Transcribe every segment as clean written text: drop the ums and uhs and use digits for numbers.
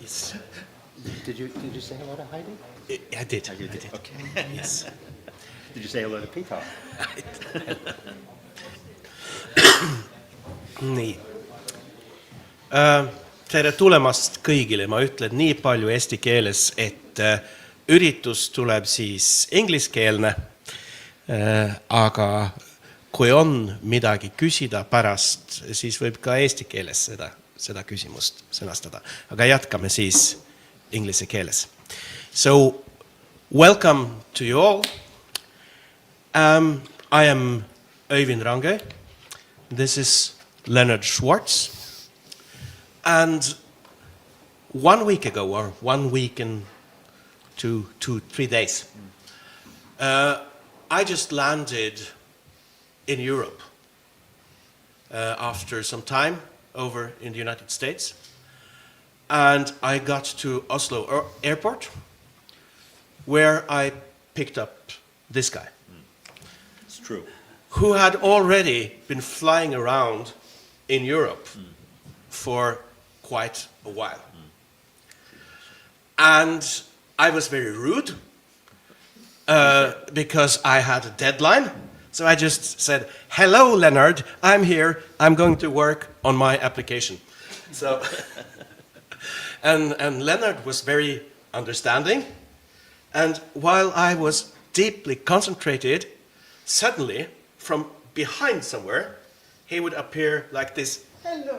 Yes. Did you say hello to Heidi? I did. You did. Okay. Yes. Did you say hello to Peter? Nii. Tere tulemast kõigile, ma ütlen nii palju eesti keeles, et üritus tuleb siis ingliskeelne, aga kui on midagi küsida pärast, siis võib ka eesti keeles seda küsimust sõnastada. Aga jätkame siis inglise keeles. So, welcome to you all. I am Øyvind Rangøy. This is Leonard Schwartz. And 1 week ago, or 1 week and 3 days, I just landed in Europe after some time over in the United States. And I got to Oslo airport, where I picked up this guy. It's true. Who had already been flying around in Europe for quite a while. And I was very rude because I had a deadline. So I just said, hello, Leonard, I'm here. I'm going to work on my application. So, and Leonard was very understanding. And while I was deeply concentrated, suddenly, from behind somewhere, he would appear like this, hello.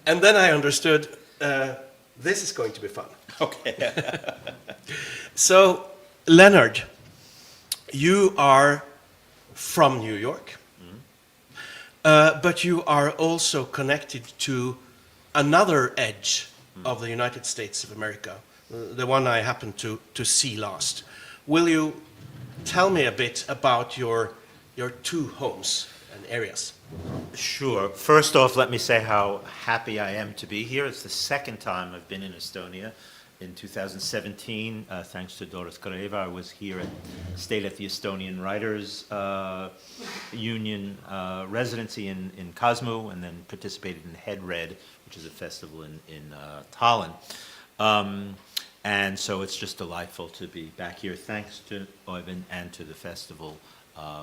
And then I understood, this is going to be fun. Okay. So, Leonard, you are from New York, but you are also connected to another edge of the United States of America, the one I happened to see last. Will you tell me a bit about your two homes and areas? Sure. First off, let me say how happy I am to be here. It's the second time I've been in Estonia. In 2017, thanks to Doris Kareva, I was here stayed at the Estonian Writers Union residency in Kosmo, and then participated in Head Red, which is a festival in Tallinn. And so it's just delightful to be back here. Thanks to Øyvind and to the festival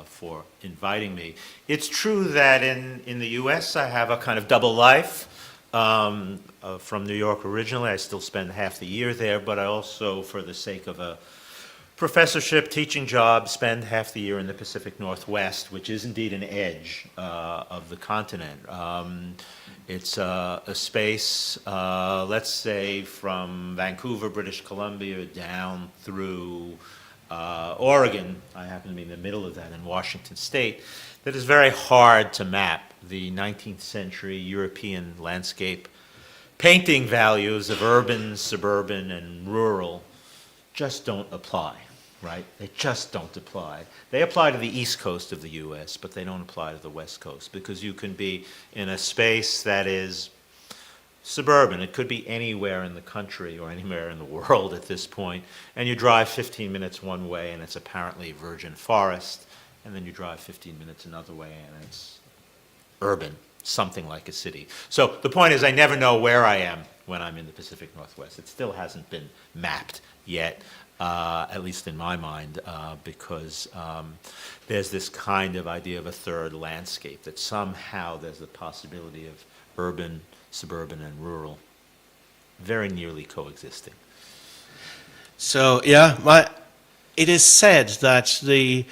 for inviting me. It's true that in the US I have a kind of double life. From New York originally, I still spend half the year there, but I also, for the sake of a professorship, teaching job, spend half the year in the Pacific Northwest, which is indeed an edge of the continent. It's a space, let's say, from Vancouver, British Columbia, down through Oregon. I happen to be in the middle of that in Washington State. That is very hard to map. The 19th century European landscape painting values of urban, suburban, and rural just don't apply, right? They just don't apply. They apply to the East Coast of the US, but they don't apply to the West Coast, because you can be in a space that is suburban. It could be anywhere in the country or anywhere in the world at this point, and you drive 15 minutes one way and it's apparently virgin forest, and then you drive 15 minutes another way and it's urban, something like a city. So the point is, I never know where I am when I'm in the Pacific Northwest. It still hasn't been mapped yet, at least in my mind, because there's this kind of idea of a third landscape, that somehow there's the possibility of urban, suburban, and rural very nearly coexisting. So, yeah, it is said that the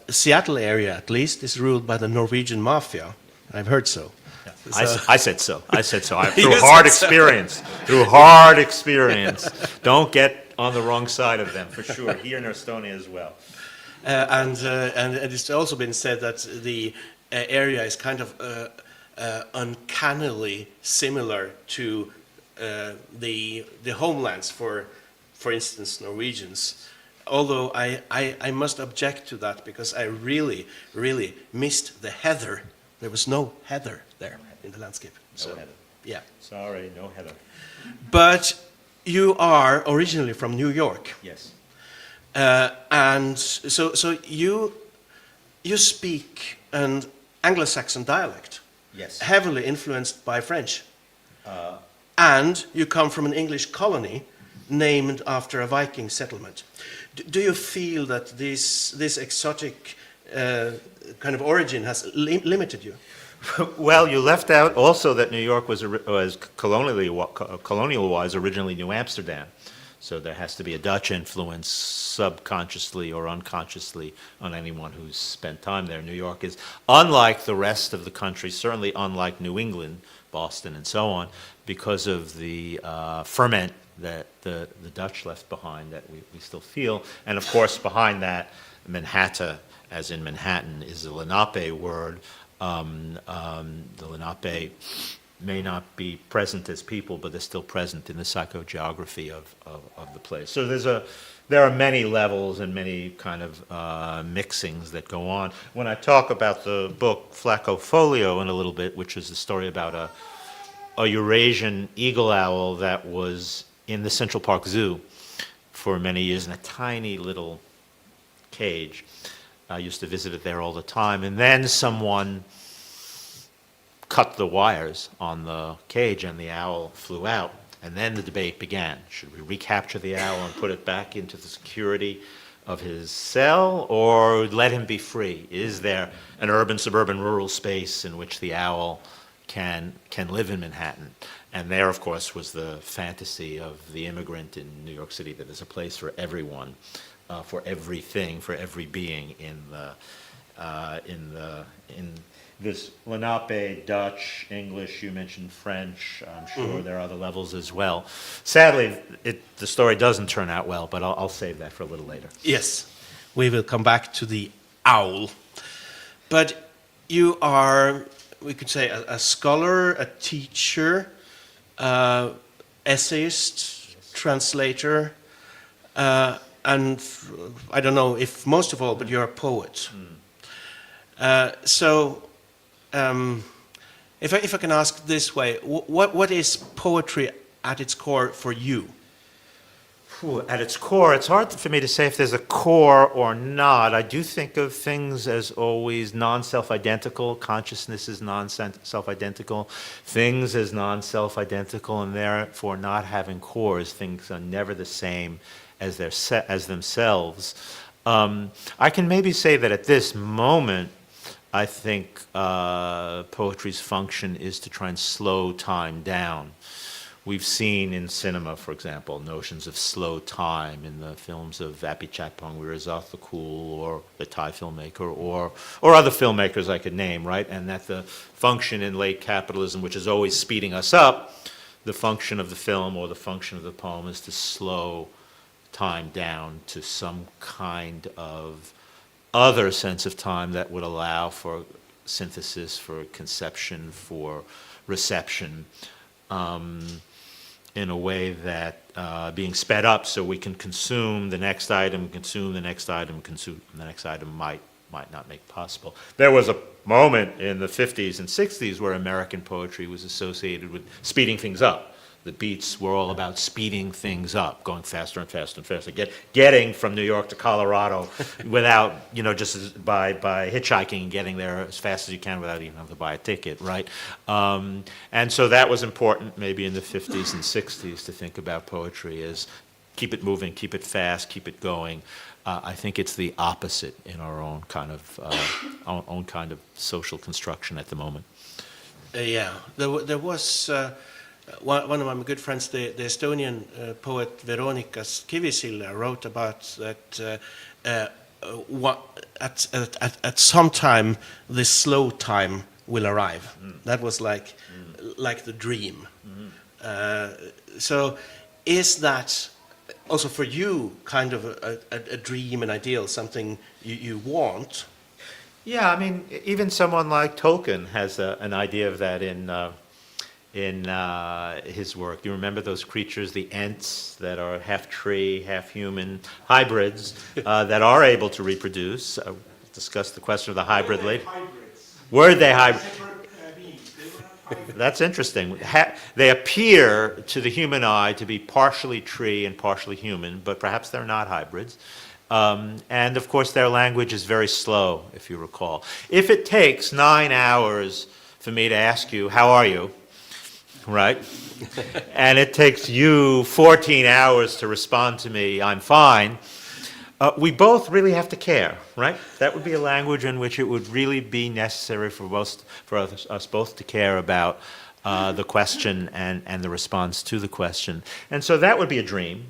Seattle area, at least, is ruled by the Norwegian mafia. I've heard so. Yeah. So I said so. Through hard experience. Through hard experience. Don't get on the wrong side of them, for sure. Here in Estonia as well. And it's also been said that the area is kind of uncannily similar to the homelands for instance, Norwegians. Although I must object to that, because I really, really missed the heather. There was no heather there in the landscape. No heather. Yeah. Sorry, no heather. But you are originally from New York. Yes. And so you speak an Anglo-Saxon dialect. Yes. Heavily influenced by French. and you come from an English colony named after a Viking settlement. Do you feel that this exotic kind of origin has limited you? Well, you left out also that New York was colonial-wise originally New Amsterdam. So there has to be a Dutch influence subconsciously or unconsciously on anyone who's spent time there. New York is, unlike the rest of the country, certainly unlike New England, Boston and so on, because of the ferment that the Dutch left behind that we still feel. And of course, behind that, Manhattan, as in Manhattan, is a Lenape word. The Lenape may not be present as people, but they're still present in the psychogeography of the place. So there are many levels and many kind of mixings that go on. When I talk about the book Flaco Folio in a little bit, which is the story about a Eurasian eagle owl that was in the Central Park Zoo for many years in a tiny little cage. I used to visit it there all the time, and then someone cut the wires on the cage and the owl flew out. And then the debate began. Should we recapture the owl and put it back into the security of his cell or let him be free? Is there an urban, suburban, rural space in which the owl can live in Manhattan? And there, of course, was the fantasy of the immigrant in New York City, that there's a place for everyone, for everything, for every being in this Lenape, Dutch, English, you mentioned French, I'm sure there are other levels as well. Sadly, the story doesn't turn out well, but I'll save that for a little later. Yes, we will come back to the owl. But you are, we could say, a scholar, a teacher, essayist, translator, and I don't know if most of all, but you're a poet. If I can ask this way, what is poetry at its core for you? At its core, it's hard for me to say if there's a core or not. I do think of things as always non-self-identical. Consciousness is non-self-identical. Things as non-self-identical, and therefore not having cores. Things are never the same as themselves. I can maybe say that at this moment, I think poetry's function is to try and slow time down. We've seen in cinema, for example, notions of slow time in the films of Apichatpong Weerasethakul or the Thai filmmaker or other filmmakers I could name, right? And that the function in late capitalism, which is always speeding us up, the function of the film or the function of the poem is to slow time down to some kind of other sense of time that would allow for synthesis, for conception, for reception, in a way that being sped up so we can consume the next item, consume the next item, consume the next item might not make possible. There was a moment in the 50s and 60s where American poetry was associated with speeding things up. The beats were all about speeding things up, going faster and faster and faster, getting from New York to Colorado without, just by hitchhiking and getting there as fast as you can without even having to buy a ticket, right? And so that was important maybe in the 50s and 60s to think about poetry as keep it moving, keep it fast, keep it going. I think it's the opposite in our own kind of social construction at the moment. Yeah, there was... one of my good friends, the Estonian poet Veronika Kivisilla, wrote about that at some time this slow time will arrive. That was like the dream. So is that also for you kind of a dream, an ideal, something you want? Yeah, I mean, even someone like Tolkien has an idea of that in his work. You remember those creatures, the Ents, that are half tree, half human, hybrids that are able to reproduce. We'll discuss the question of the hybrid later. Were they hybrids? That's interesting. They appear to the human eye to be partially tree and partially human, but perhaps they're not hybrids. And of course, their language is very slow, if you recall. If it takes 9 hours for me to ask you, how are you? right? And it takes you 14 hours to respond to me, I'm fine. We both really have to care, right? That would be a language in which it would really be necessary for us both to care about the question and the response to the question. And so that would be a dream,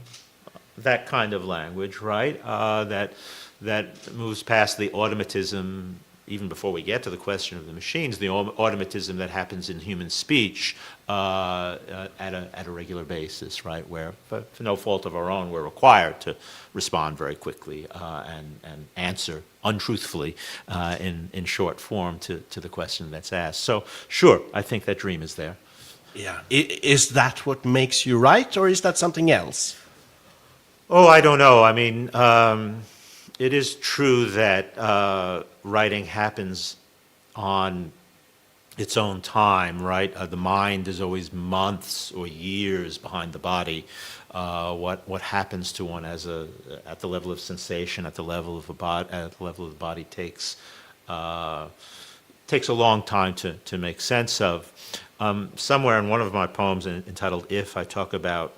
that kind of language, right? That moves past the automatism, even before we get to the question of the machines, the automatism that happens in human speech at a regular basis, right? Where, for no fault of our own, we're required to respond very quickly and answer untruthfully in short form to the question that's asked. So, sure, I think that dream is there. Yeah. Is that what makes you write, or is that something else? Oh, I don't know. I mean, it is true that writing happens on its own time, right? The mind is always months or years behind the body. What happens to one at the level of sensation, at the level of the body takes a long time to make sense of. Somewhere in one of my poems entitled "If," I talk about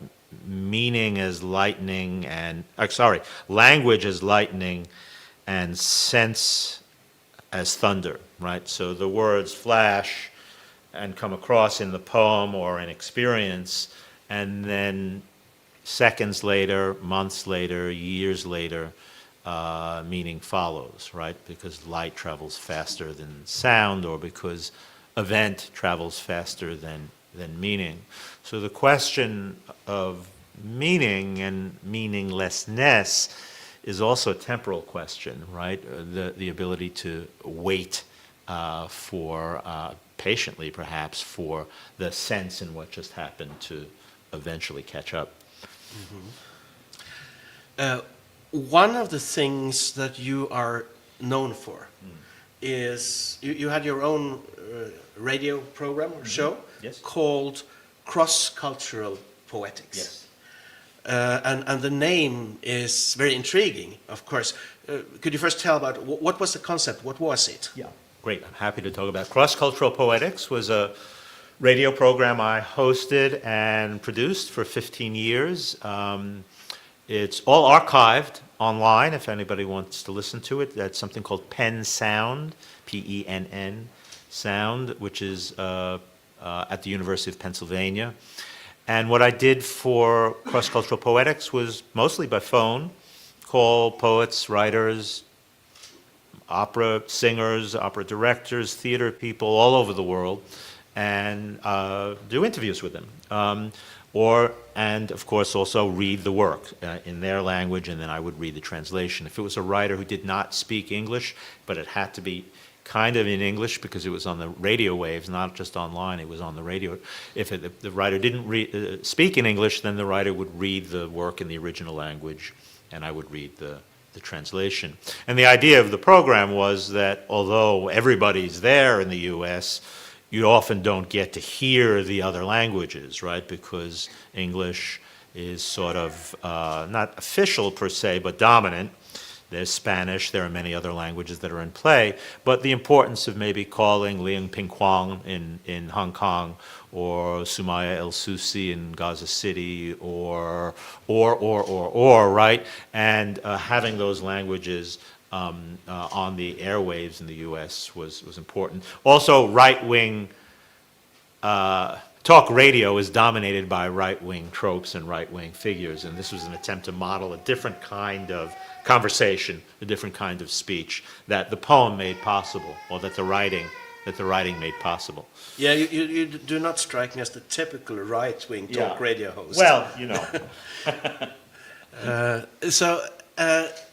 meaning as lightning and language as lightning and sense as thunder, right? So the words flash and come across in the poem or an experience, and then seconds later, months later, years later, meaning follows, right? Because light travels faster than sound, or because event travels faster than meaning. So the question of meaning and meaninglessness is also a temporal question, right? The ability to wait patiently perhaps, for the sense in what just happened to eventually catch up. Mm-hmm. One of the things that you are known for is you had your own radio program or show called Cross-Cultural Poetics. Yes. And the name is very intriguing, of course. Could you first tell about what was the concept? What was it? Yeah, great. I'm happy to talk about Cross-Cultural Poetics. Was a radio program I hosted and produced for 15 years. It's all archived online if anybody wants to listen to it. That's something called Penn Sound, Penn Sound, which is at the University of Pennsylvania. And what I did for Cross-Cultural Poetics was mostly by phone, call poets, writers, opera singers, opera directors, theater people all over the world, and do interviews with them. And of course also read the work in their language, and then I would read the translation. If it was a writer who did not speak English, but it had to be kind of in English because it was on the radio waves, not just online, it was on the radio. If the writer didn't speak in English, then the writer would read the work in the original language, and I would read the translation. And the idea of the program was that although everybody's there in the US, you often don't get to hear the other languages, right? Because English is sort of not official per se, but dominant. There's Spanish, there are many other languages that are in play, but the importance of maybe calling Liang Ping Kwang in Hong Kong, or Sumaya El Susi in Gaza City, or, right? And having those languages on the airwaves in the US was important. Also, right-wing talk radio is dominated by right-wing tropes and right-wing figures, and this was an attempt to model a different kind of conversation, a different kind of speech that the poem made possible, or that the writing made possible. Yeah, you do not strike me as the typical right-wing talk radio host. Well, you know. So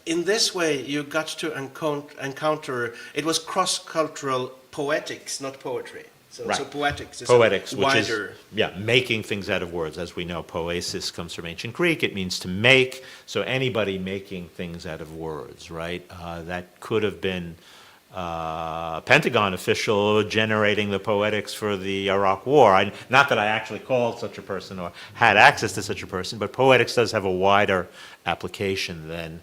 in this way, you got to encounter, it was cross-cultural poetics, not poetry. So, right. So poetics is Which wider. is, making things out of words. As we know, poesis comes from ancient Greek. It means to make. So anybody making things out of words, right? That could have been a Pentagon official generating the poetics for the Iraq War. Not that I actually called such a person or had access to such a person, but poetics does have a wider application than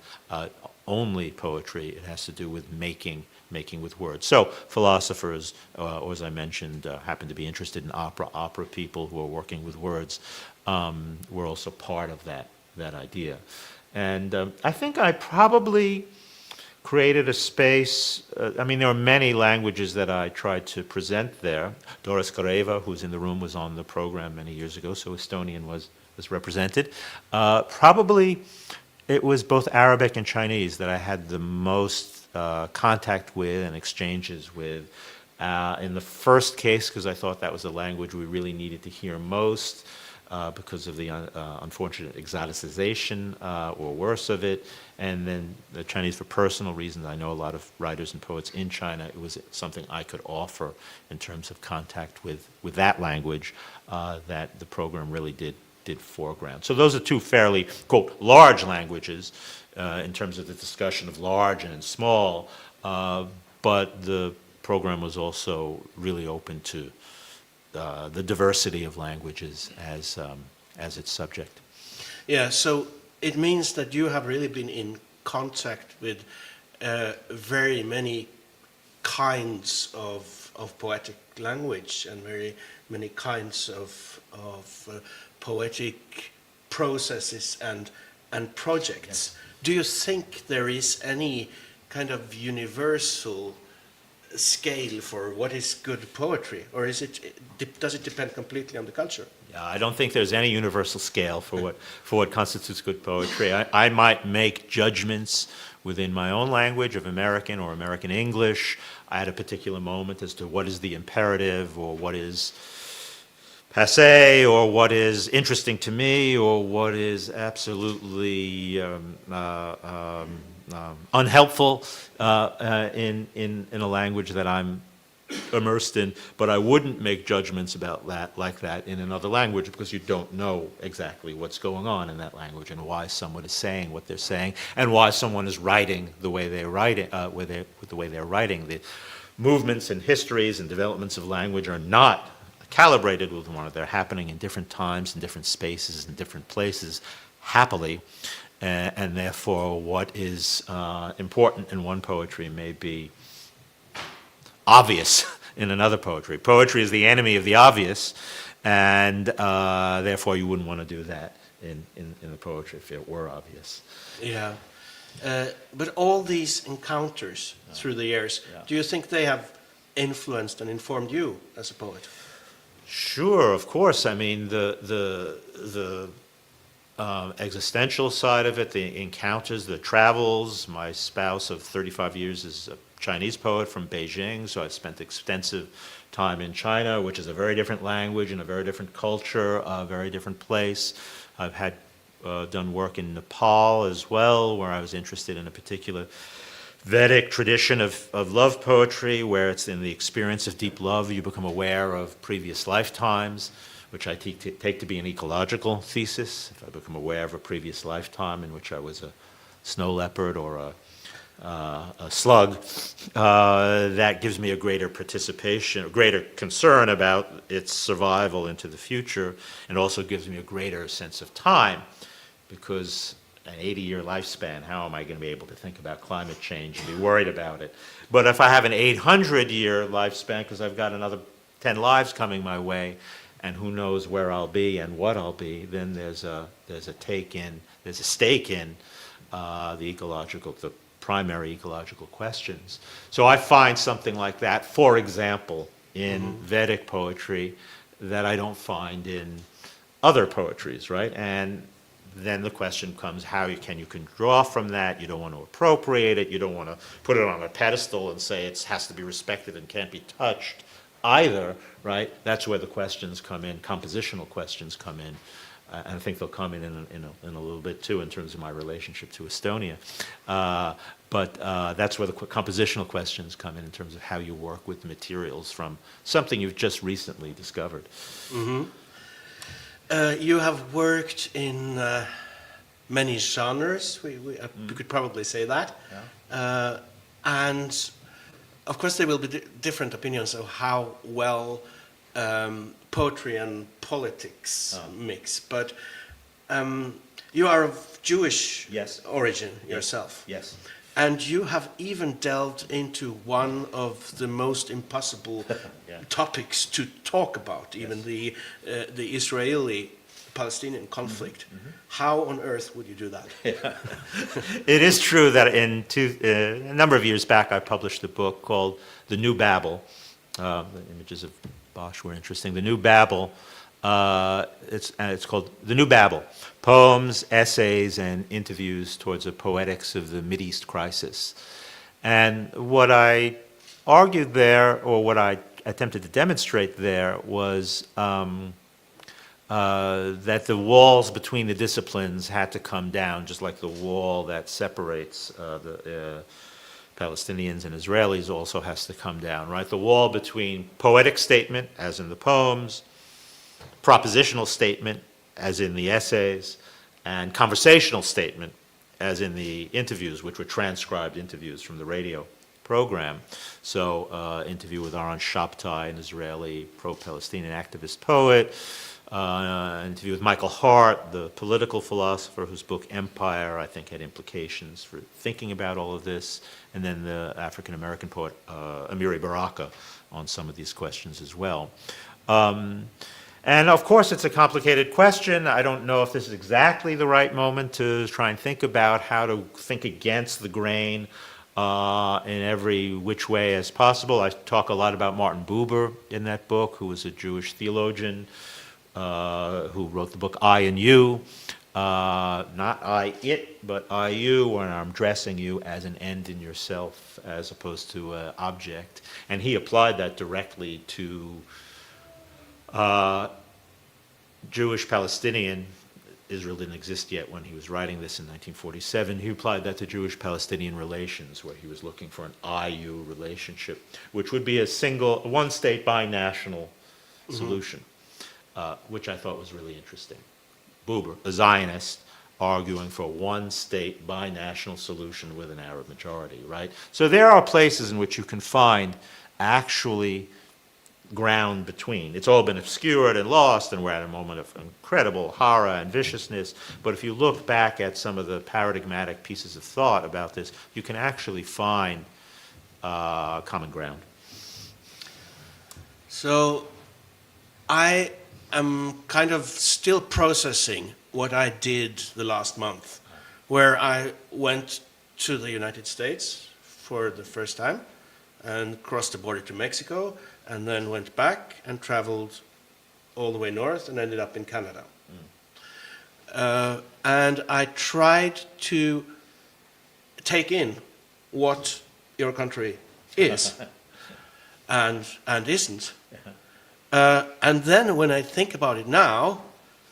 only poetry. It has to do with making making with words. So philosophers, or as I mentioned, happen to be interested in opera people who are working with words, were also part of that idea. And I think I probably created a space. I mean, there are many languages that I tried to present there. Doris Kareva, who's in the room, was on the program many years ago, so Estonian was represented. Probably it was both Arabic and Chinese that I had the most contact with and exchanges with. In the first case, because I thought that was the language we really needed to hear most, because of the unfortunate exoticization or worse of it, and then the Chinese for personal reasons. I know a lot of writers and poets in China. It was something I could offer in terms of contact with that language that the program really did foreground. So those are two fairly, quote, large languages in terms of the discussion of large and small, but the program was also really open to the diversity of languages as its subject. Yeah, so it means that you have really been in contact with very many kinds of poetic language and very many kinds of poetic processes and projects. Yes. Do you think there is any kind of universal scale for what is good poetry, or does it depend completely on the culture? Yeah, I don't think there's any universal scale for what constitutes good poetry. I might make judgments within my own language of American or American English at a particular moment as to what is the imperative, or what is passé, or what is interesting to me, or what is absolutely unhelpful in a language that I'm immersed in, but I wouldn't make judgments about that like that in another language, because you don't know exactly what's going on in that language and why someone is saying what they're saying and why someone is writing the way they're writing. The way they're writing, the movements and histories and developments of language are not calibrated with one another. They're happening in different times, in different spaces, in different places, happily. And therefore, what is important in one poetry may be obvious in another poetry. Poetry is the enemy of the obvious, and therefore you wouldn't want to do that in the poetry if it were obvious. Yeah. But all these encounters through the years, do you think they have influenced and informed you as a poet? Sure, of course. I mean, the existential side of it, the encounters, the travels. My spouse of 35 years is a Chinese poet from Beijing, so I've spent extensive time in China, which is a very different language and a very different culture, a very different place. I've had done work in Nepal as well, where I was interested in a particular Vedic tradition of love poetry, where it's in the experience of deep love you become aware of previous lifetimes, which I take to be an ecological thesis. If I become aware of a previous lifetime in which I was a snow leopard or a slug, that gives me a greater participation, a greater concern about its survival into the future, and also gives me a greater sense of time, because an 80-year lifespan, how am I going to be able to think about climate change and be worried about it? But if I have an 800-year lifespan, because I've got another 10 lives coming my way, and who knows where I'll be and what I'll be, then there's a stake in the primary ecological questions. So I find something like that, for example, in Vedic poetry that I don't find in other poetries, right? And then the question comes, how can you draw from that? You don't want to appropriate it. You don't want to put it on a pedestal and say it has to be respected and can't be touched either, right? That's where the questions come in, compositional questions come in. And I think they'll come in a little bit too in terms of my relationship to Estonia. But that's where the compositional questions come in terms of how you work with materials from something you've just recently discovered. Mm-hmm. You have worked in many genres, we could probably say that. Yeah. And of course there will be different opinions of how well poetry and politics mix, but you are of Jewish origin yourself. Yes. And you have even delved into one of the most impossible topics to talk about, even the Israeli-Palestinian conflict. How on earth would you do that? It is true that a number of years back I published a book called The New Babel. The images of Bosch were interesting. The New Babel, it's called The New Babel, Poems, Essays, and Interviews Towards the Poetics of the Mideast Crisis. And what I argued there, or what I attempted to demonstrate there, was that the walls between the disciplines had to come down, just like the wall that separates the Palestinians and Israelis also has to come down, right? The wall between poetic statement, as in the poems, propositional statement, as in the essays, and conversational statement, as in the interviews, which were transcribed interviews from the radio program. So, interview with Aaron Shabtai, an Israeli pro-Palestinian activist poet, interview with Michael Hart, the political philosopher whose book Empire, I think, had implications for thinking about all of this, and then the African-American poet Amiri Baraka on some of these questions as well. And of course, it's a complicated question. I don't know if this is exactly the right moment to try and think about how to think against the grain in every which way as possible. I talk a lot about Martin Buber in that book, who was a Jewish theologian who wrote the book I and You, not I it, but I you, and I'm dressing you as an end in yourself as opposed to an object. And he applied that directly to Jewish Palestinian. Israel didn't exist yet when he was writing this in 1947. He applied that to Jewish-Palestinian relations, where he was looking for an I-you relationship, which would be a single, one-state binational solution, which I thought was really interesting. Buber, a Zionist, arguing for a one-state binational solution with an Arab majority, right? So there are places in which you can find actually ground between. It's all been obscured and lost, and we're at a moment of incredible horror and viciousness. But if you look back at some of the paradigmatic pieces of thought about this, you can actually find common ground. So I am kind of still processing what I did the last month, where I went to the United States for the first time and crossed the border to Mexico, and then went back and traveled all the way north and ended up in Canada. And I tried to take in what your country is and isn't. And then when I think about it now,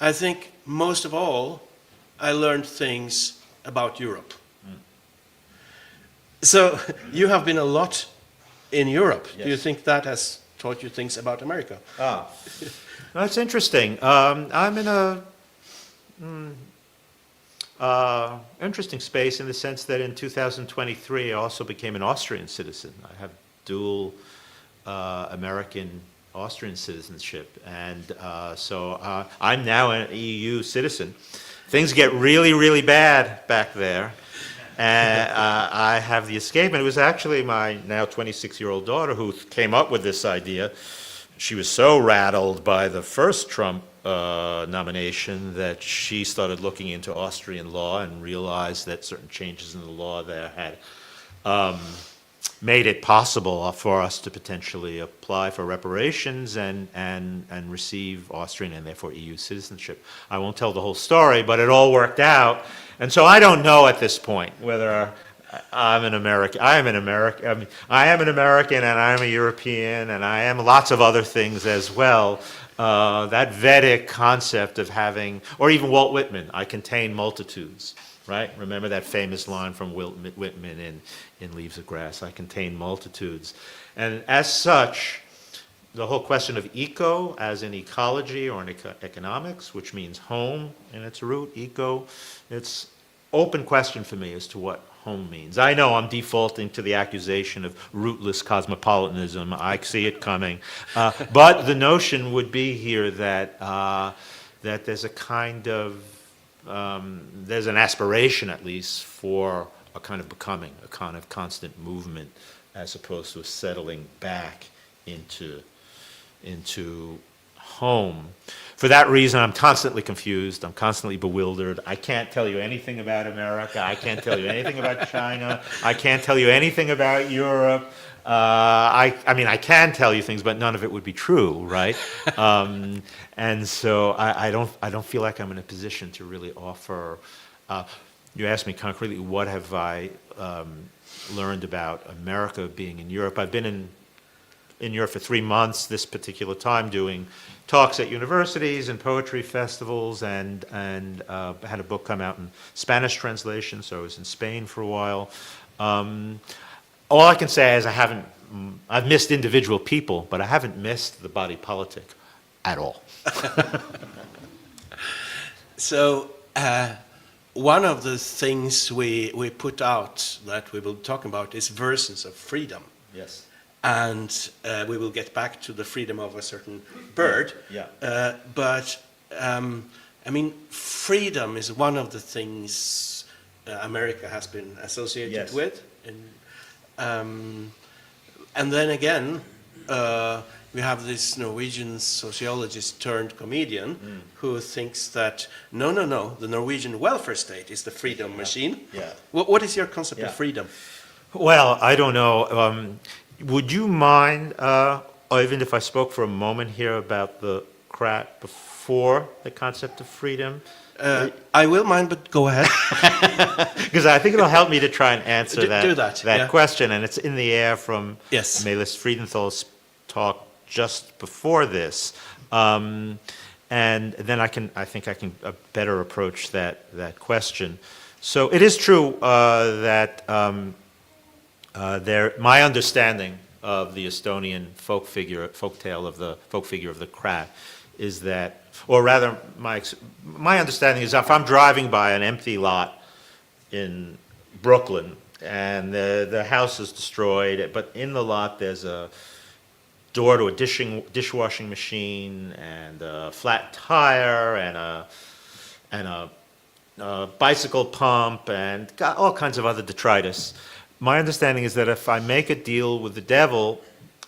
I think most of all, I learned things about Europe. So you have been a lot in Europe. Yes. Do you think that has taught you things about America? That's interesting. I'm in a interesting space in the sense that in 2023 I also became an Austrian citizen. I have dual American-Austrian citizenship, and so I'm now an EU citizen. Things get really, really bad back there. And I have the escape, and it was actually my now 26-year-old daughter who came up with this idea. She was so rattled by the first Trump nomination that she started looking into Austrian law and realized that certain changes in the law there had made it possible for us to potentially apply for reparations and receive Austrian and therefore EU citizenship. I won't tell the whole story, but it all worked out. And so I don't know at this point whether I'm an American. I am an American. I mean, I am an American, and I am a European, and I am lots of other things as well. That Vedic concept of having, or even Walt Whitman, I contain multitudes. Right? Remember that famous line from Whitman in Leaves of Grass, I contain multitudes. And as such, the whole question of eco, as in ecology or in economics, which means home in its root, eco, it's open question for me as to what home means. I know I'm defaulting to the accusation of rootless cosmopolitanism. I see it coming. But the notion would be here that there's a kind of there's an aspiration, at least, for a kind of becoming, a kind of constant movement, as opposed to a settling back into home. For that reason, I'm constantly confused. I'm constantly bewildered. I can't tell you anything about America. I can't tell you anything about China. I can't tell you anything about Europe. I mean, I can tell you things, but none of it would be true, right? And so I don't feel like I'm in a position to really offer. You asked me concretely, what have I learned about America being in Europe? I've been in Europe for 3 months this particular time, doing talks at universities and poetry festivals, and had a book come out in Spanish translation, so I was in Spain for a while. All I can say is I've missed individual people, but I haven't missed the body politic at all. So one of the things we put out that we will talk about is versions of freedom. Yes. And we will get back to the freedom of a certain bird. Yeah. But I mean, freedom is one of the things America has been associated Yes. with. And then again, we have this Norwegian sociologist turned comedian who thinks that no, the Norwegian welfare state is the freedom machine. Yeah. What is your concept of freedom? Well, I don't know. Would you mind, Øyvind, if I spoke for a moment here about the Kratt before the concept of freedom? I will mind, but go ahead. Because I think it'll help me to try and answer Do that, yeah. question, and it's in the air from Yes. Melis Friedenthal's talk just before this. And then I think I can better approach that question. So it is true that my understanding of the Estonian folk tale of the Kratt is that, or rather, my understanding is if I'm driving by an empty lot in Brooklyn and the house is destroyed, but in the lot there's a door to a dishwashing machine and a flat tire and a bicycle pump and got all kinds of other detritus. My understanding is that if I make a deal with the devil,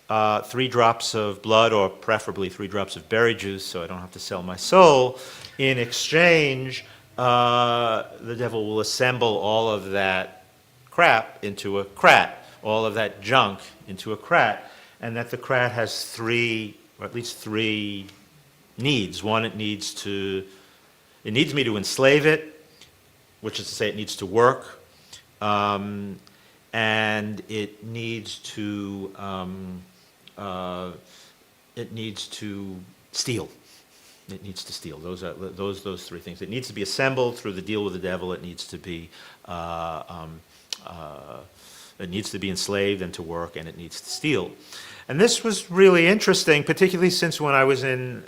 3 drops of blood, or preferably 3 drops of berry juice, so I don't have to sell my soul, in exchange, the devil will assemble all of that crap into a Kratt, all of that junk into a Kratt, and that the Kratt has 3, or at least 3 needs. One, it needs me to enslave it, which is to say it needs to work. And it needs to steal. It needs to steal. Those are those 3 things. It needs to be assembled through the deal with the devil. It needs to be enslaved and to work, and it needs to steal. And this was really interesting, particularly since when I was in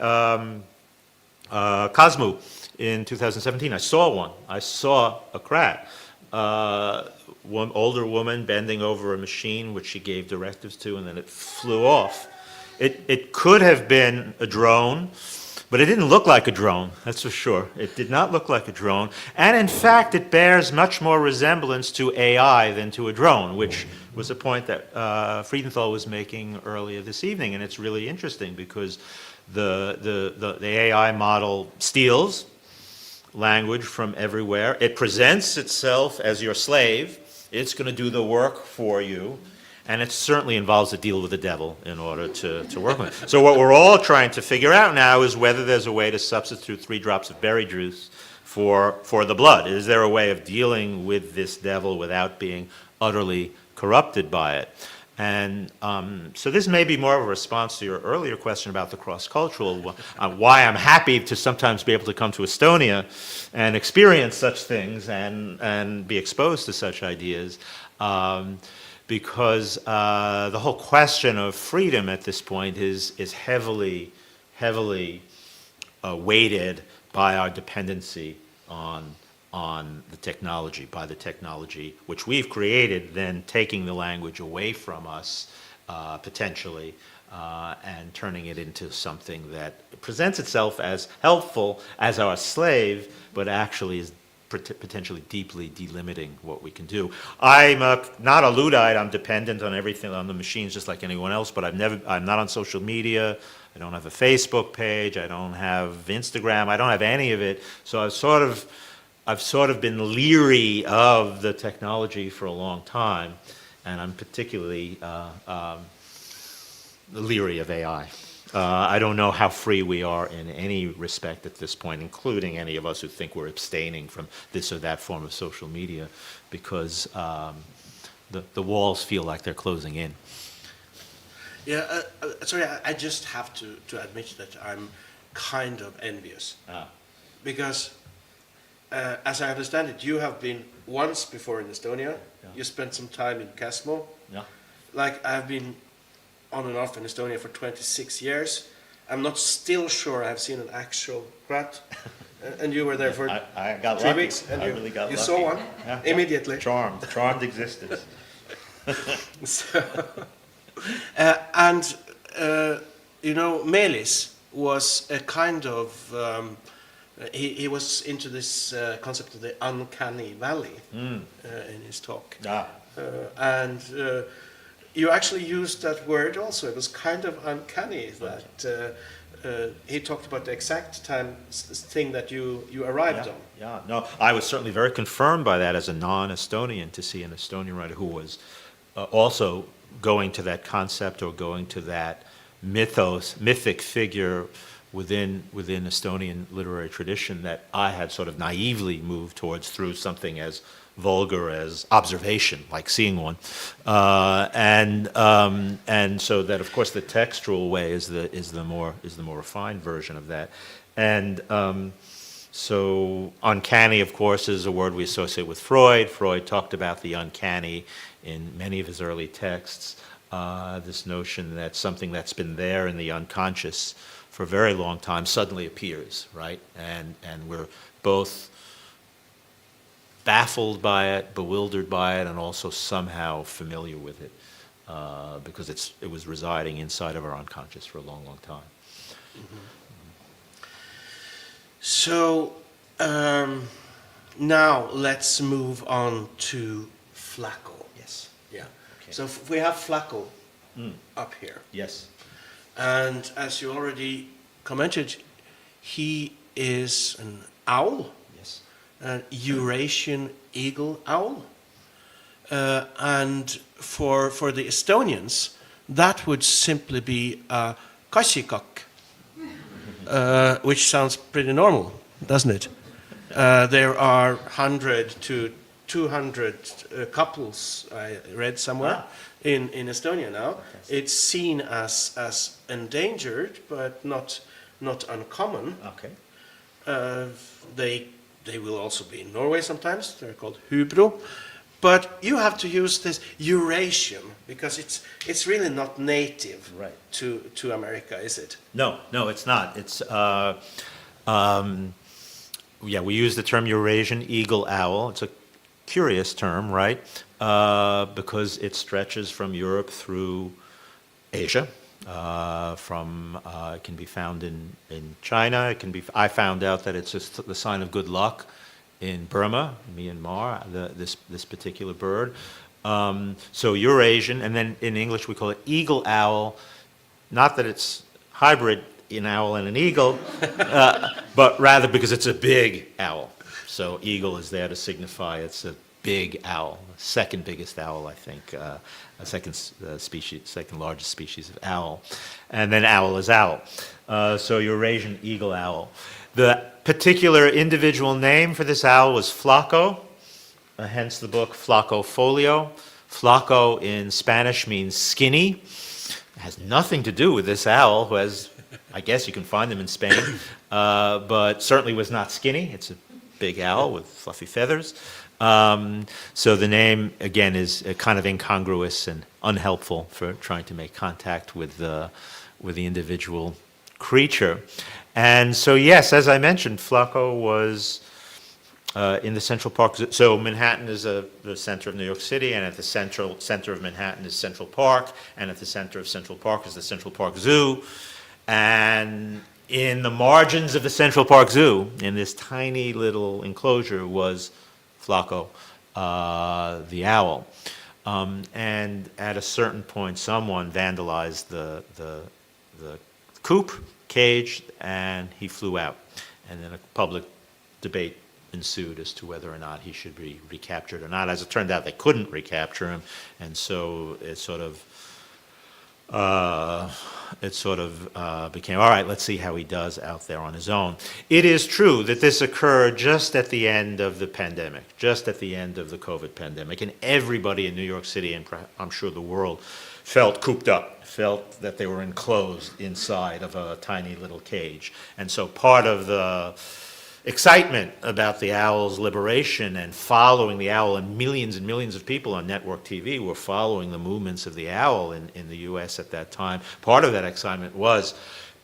Cosmo in 2017. I saw one. I saw a Kratt. One older woman bending over a machine which she gave directives to, and then it flew off. It could have been a drone, but it didn't look like a drone, that's for sure. It did not look like a drone. And in fact, it bears much more resemblance to AI than to a drone, which was a point that Friedenthal was making earlier this evening. And it's really interesting because the AI model steals language from everywhere. It presents itself as your slave. It's going to do the work for you. And it certainly involves a deal with the devil in order to work with it. So what we're all trying to figure out now is whether there's a way to substitute 3 drops of berry juice for the blood. Is there a way of dealing with this devil without being utterly corrupted by it? And so this may be more of a response to your earlier question about the cross-cultural, why I'm happy to sometimes be able to come to Estonia and experience such things and be exposed to such ideas. Because the whole question of freedom at this point is heavily weighted by our dependency on the technology, by the technology which we've created, then taking the language away from us potentially and turning it into something that presents itself as helpful as our slave, but actually potentially deeply delimiting what we can do. I'm not a Luddite. I'm dependent on everything, on the machines, just like anyone else. But I'm not on social media. I don't have a Facebook page. I don't have Instagram. I don't have any of it. So I've sort of been leery of the technology for a long time, and I'm particularly leery of AI. I don't know how free we are in any respect at this point, including any of us who think we're abstaining from this or that form of social media, because the walls feel like they're closing in. Yeah, sorry, I just have to admit that I'm kind of envious. Because, as I understand it, you have been once before in Estonia. Yeah. You spent some time in Käsmo. Yeah. Like, I've been on and off in Estonia for 26 years. I'm not still sure I've seen an actual Kratt. And you were there for I got 3 lucky. weeks. And I you, really got you lucky. saw one Yeah. immediately. Charmed existence. So, and Meelis was a kind of he was into this concept of the uncanny valley in his talk. And you actually used that word also. It was kind of uncanny that he talked about the exact thing that you arrived on. Yeah, no, I was certainly very confirmed by that as a non-Estonian, to see an Estonian writer who was also going to that concept or going to that mythic figure within Estonian literary tradition that I had sort of naively moved towards through something as vulgar as observation, like seeing one, and so that, of course, the textual way is the more refined version of that, and so uncanny, of course, is a word we associate with Freud. Freud talked about the uncanny in many of his early texts. This notion that something that's been there in the unconscious for a very long time suddenly appears, right? And we're both baffled by it, bewildered by it, and also somehow familiar with it, because it was residing inside of our unconscious for a long, long time. Mm-hmm. So now let's move on to Flaco. Yes. Yeah. Okay. So we have Flaco up here. Yes. And as you already commented, he is an owl. Yes. An Eurasian eagle owl. And for the Estonians, that would simply be a kassikakk, which sounds pretty normal, doesn't it? There are 100 to 200 couples, I read somewhere, in Estonia now. Okay. It's seen as endangered, but not uncommon. Okay. They will also be in Norway sometimes. They're called hubro. But you have to use this Eurasian because it's really not native to America, is it? No, it's not. It's we use the term Eurasian eagle owl. It's a curious term, right? Because it stretches from Europe through Asia. It can be found in China. I found out that it's just the sign of good luck in Burma, Myanmar, this particular bird. So Eurasian, and then in English we call it eagle owl. Not that it's hybrid an owl and an eagle, but rather because it's a big owl. So eagle is there to signify it's a big owl, second biggest owl, I think, second largest species of owl. And then owl is owl. So Eurasian eagle owl. The particular individual name for this owl was Flaco, hence the book Flaco Folio. Flaco in Spanish means skinny. It has nothing to do with this owl, who has, I guess you can find them in Spain, but certainly was not skinny. It's a big owl with fluffy feathers. So the name, again, is kind of incongruous and unhelpful for trying to make contact with the individual creature. And so, yes, as I mentioned, Flaco was in the Central Park. So Manhattan is the center of New York City, and at the center of Manhattan is Central Park, and at the center of Central Park is the Central Park Zoo. And in the margins of the Central Park Zoo, in this tiny little enclosure, was Flaco, the owl. And at a certain point, someone vandalized the coop, cage, and he flew out. And then a public debate ensued as to whether or not he should be recaptured or not. As it turned out, they couldn't recapture him, and so it sort of became, all right, let's see how he does out there on his own. It is true that this occurred just at the end of the pandemic, just at the end of the COVID pandemic, and everybody in New York City, and I'm sure the world, felt cooped up, felt that they were enclosed inside of a tiny little cage. And so part of the excitement about the owl's liberation and following the owl, and millions of people on network TV were following the movements of the owl in the US at that time. Part of that excitement was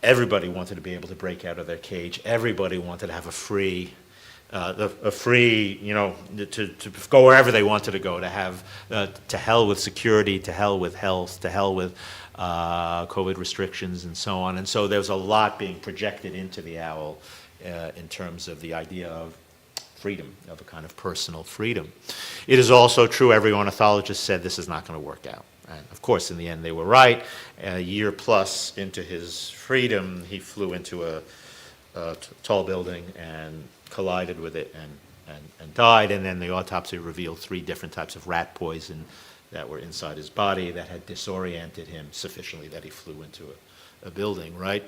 everybody wanted to be able to break out of their cage. Everybody wanted to have a free, you know, to go wherever they wanted to go, to have, to hell with security, to hell with health, to hell with COVID restrictions and so on. And so there was a lot being projected into the owl in terms of the idea of freedom, of a kind of personal freedom. It is also true, every ornithologist said this is not going to work out. And of course, in the end, they were right. A year plus into his freedom, he flew into a tall building and collided with it and died. And then the autopsy revealed 3 different types of rat poison that were inside his body that had disoriented him sufficiently that he flew into a building, right?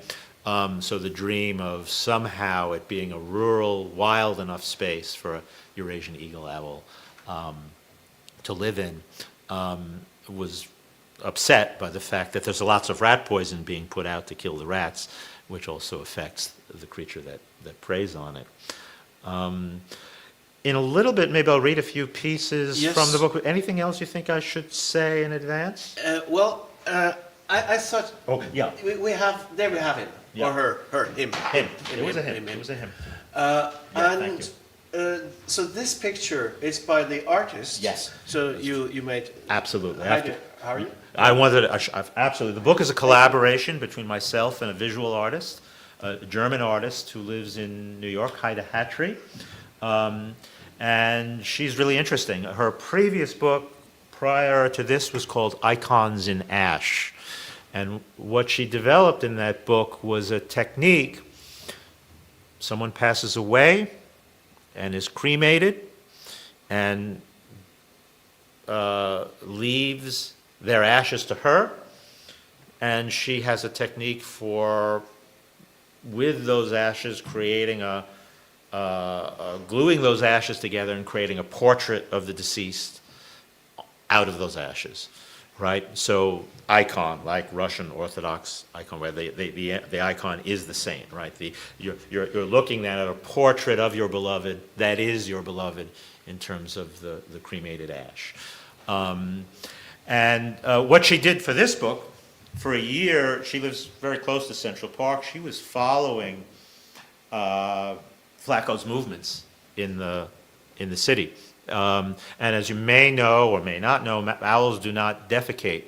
So the dream of somehow it being a rural, wild enough space for a Eurasian eagle owl to live in was upset by the fact that there's lots of rat poison being put out to kill the rats, which also affects the creature that preys on it. In a little bit, maybe I'll read a few pieces from the book. Anything else you think I should say in advance? I thought. Oh, yeah. We have him. Yeah. Or her, him. Him. It was a him. It was a him. And so this picture is by the artist. Yes. So you made. Absolutely. How are you? I wanted absolutely. The book is a collaboration between myself and a visual artist, a German artist who lives in New York, Heide Hatry. And she's really interesting. Her previous book prior to this was called Icons in Ash. And what she developed in that book was a technique. Someone passes away and is cremated and leaves their ashes to her. And she has a technique for, with those ashes, creating gluing those ashes together and creating a portrait of the deceased out of those ashes, right? So icon, like Russian Orthodox icon, where the icon is the saint, right? You're looking at a portrait of your beloved that is your beloved in terms of the cremated ash. And what she did for this book, for a year, she lives very close to Central Park. She was following Flaco's movements in the city. And as you may know or may not know, owls do not defecate.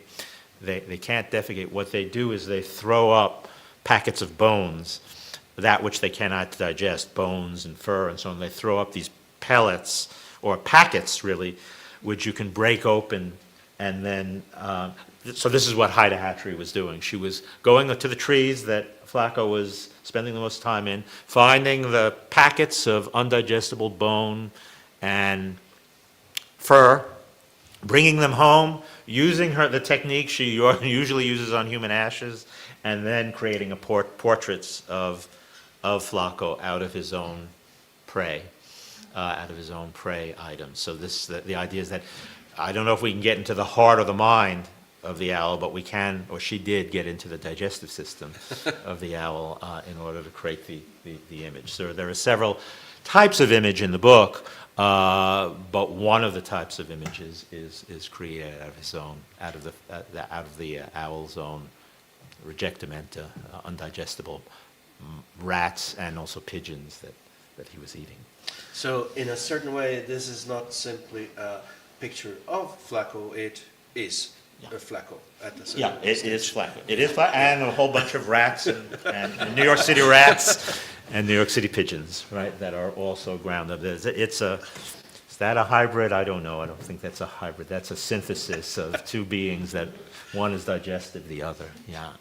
They can't defecate. What they do is they throw up packets of bones, that which they cannot digest, bones and fur and so on. They throw up these pellets, or packets really, which you can break open and then, so this is what Heide Hatry was doing. She was going to the trees that Flaco was spending the most time in, finding the packets of undigestible bone and fur, bringing them home, using the technique she usually uses on human ashes, and then creating portraits of Flaco out of his own prey, items. So the idea is that, I don't know if we can get into the heart or the mind of the owl, but we can, or she did, get into the digestive system of the owl in order to create the image. So there are several types of image in the book, but one of the types of images is created out of the owl's own rejectamenta, undigestible rats and also pigeons that he was eating. So in a certain way, this is not simply a picture of Flaco, it is Flaco at the Yeah, it is Flaco. It is Flaco, and a whole bunch of rats and New York City rats and New York City pigeons, right, that are also ground up. Is that a hybrid? I don't know. I don't think that's a hybrid. That's a synthesis of two beings that one is digestive, the other. Yeah.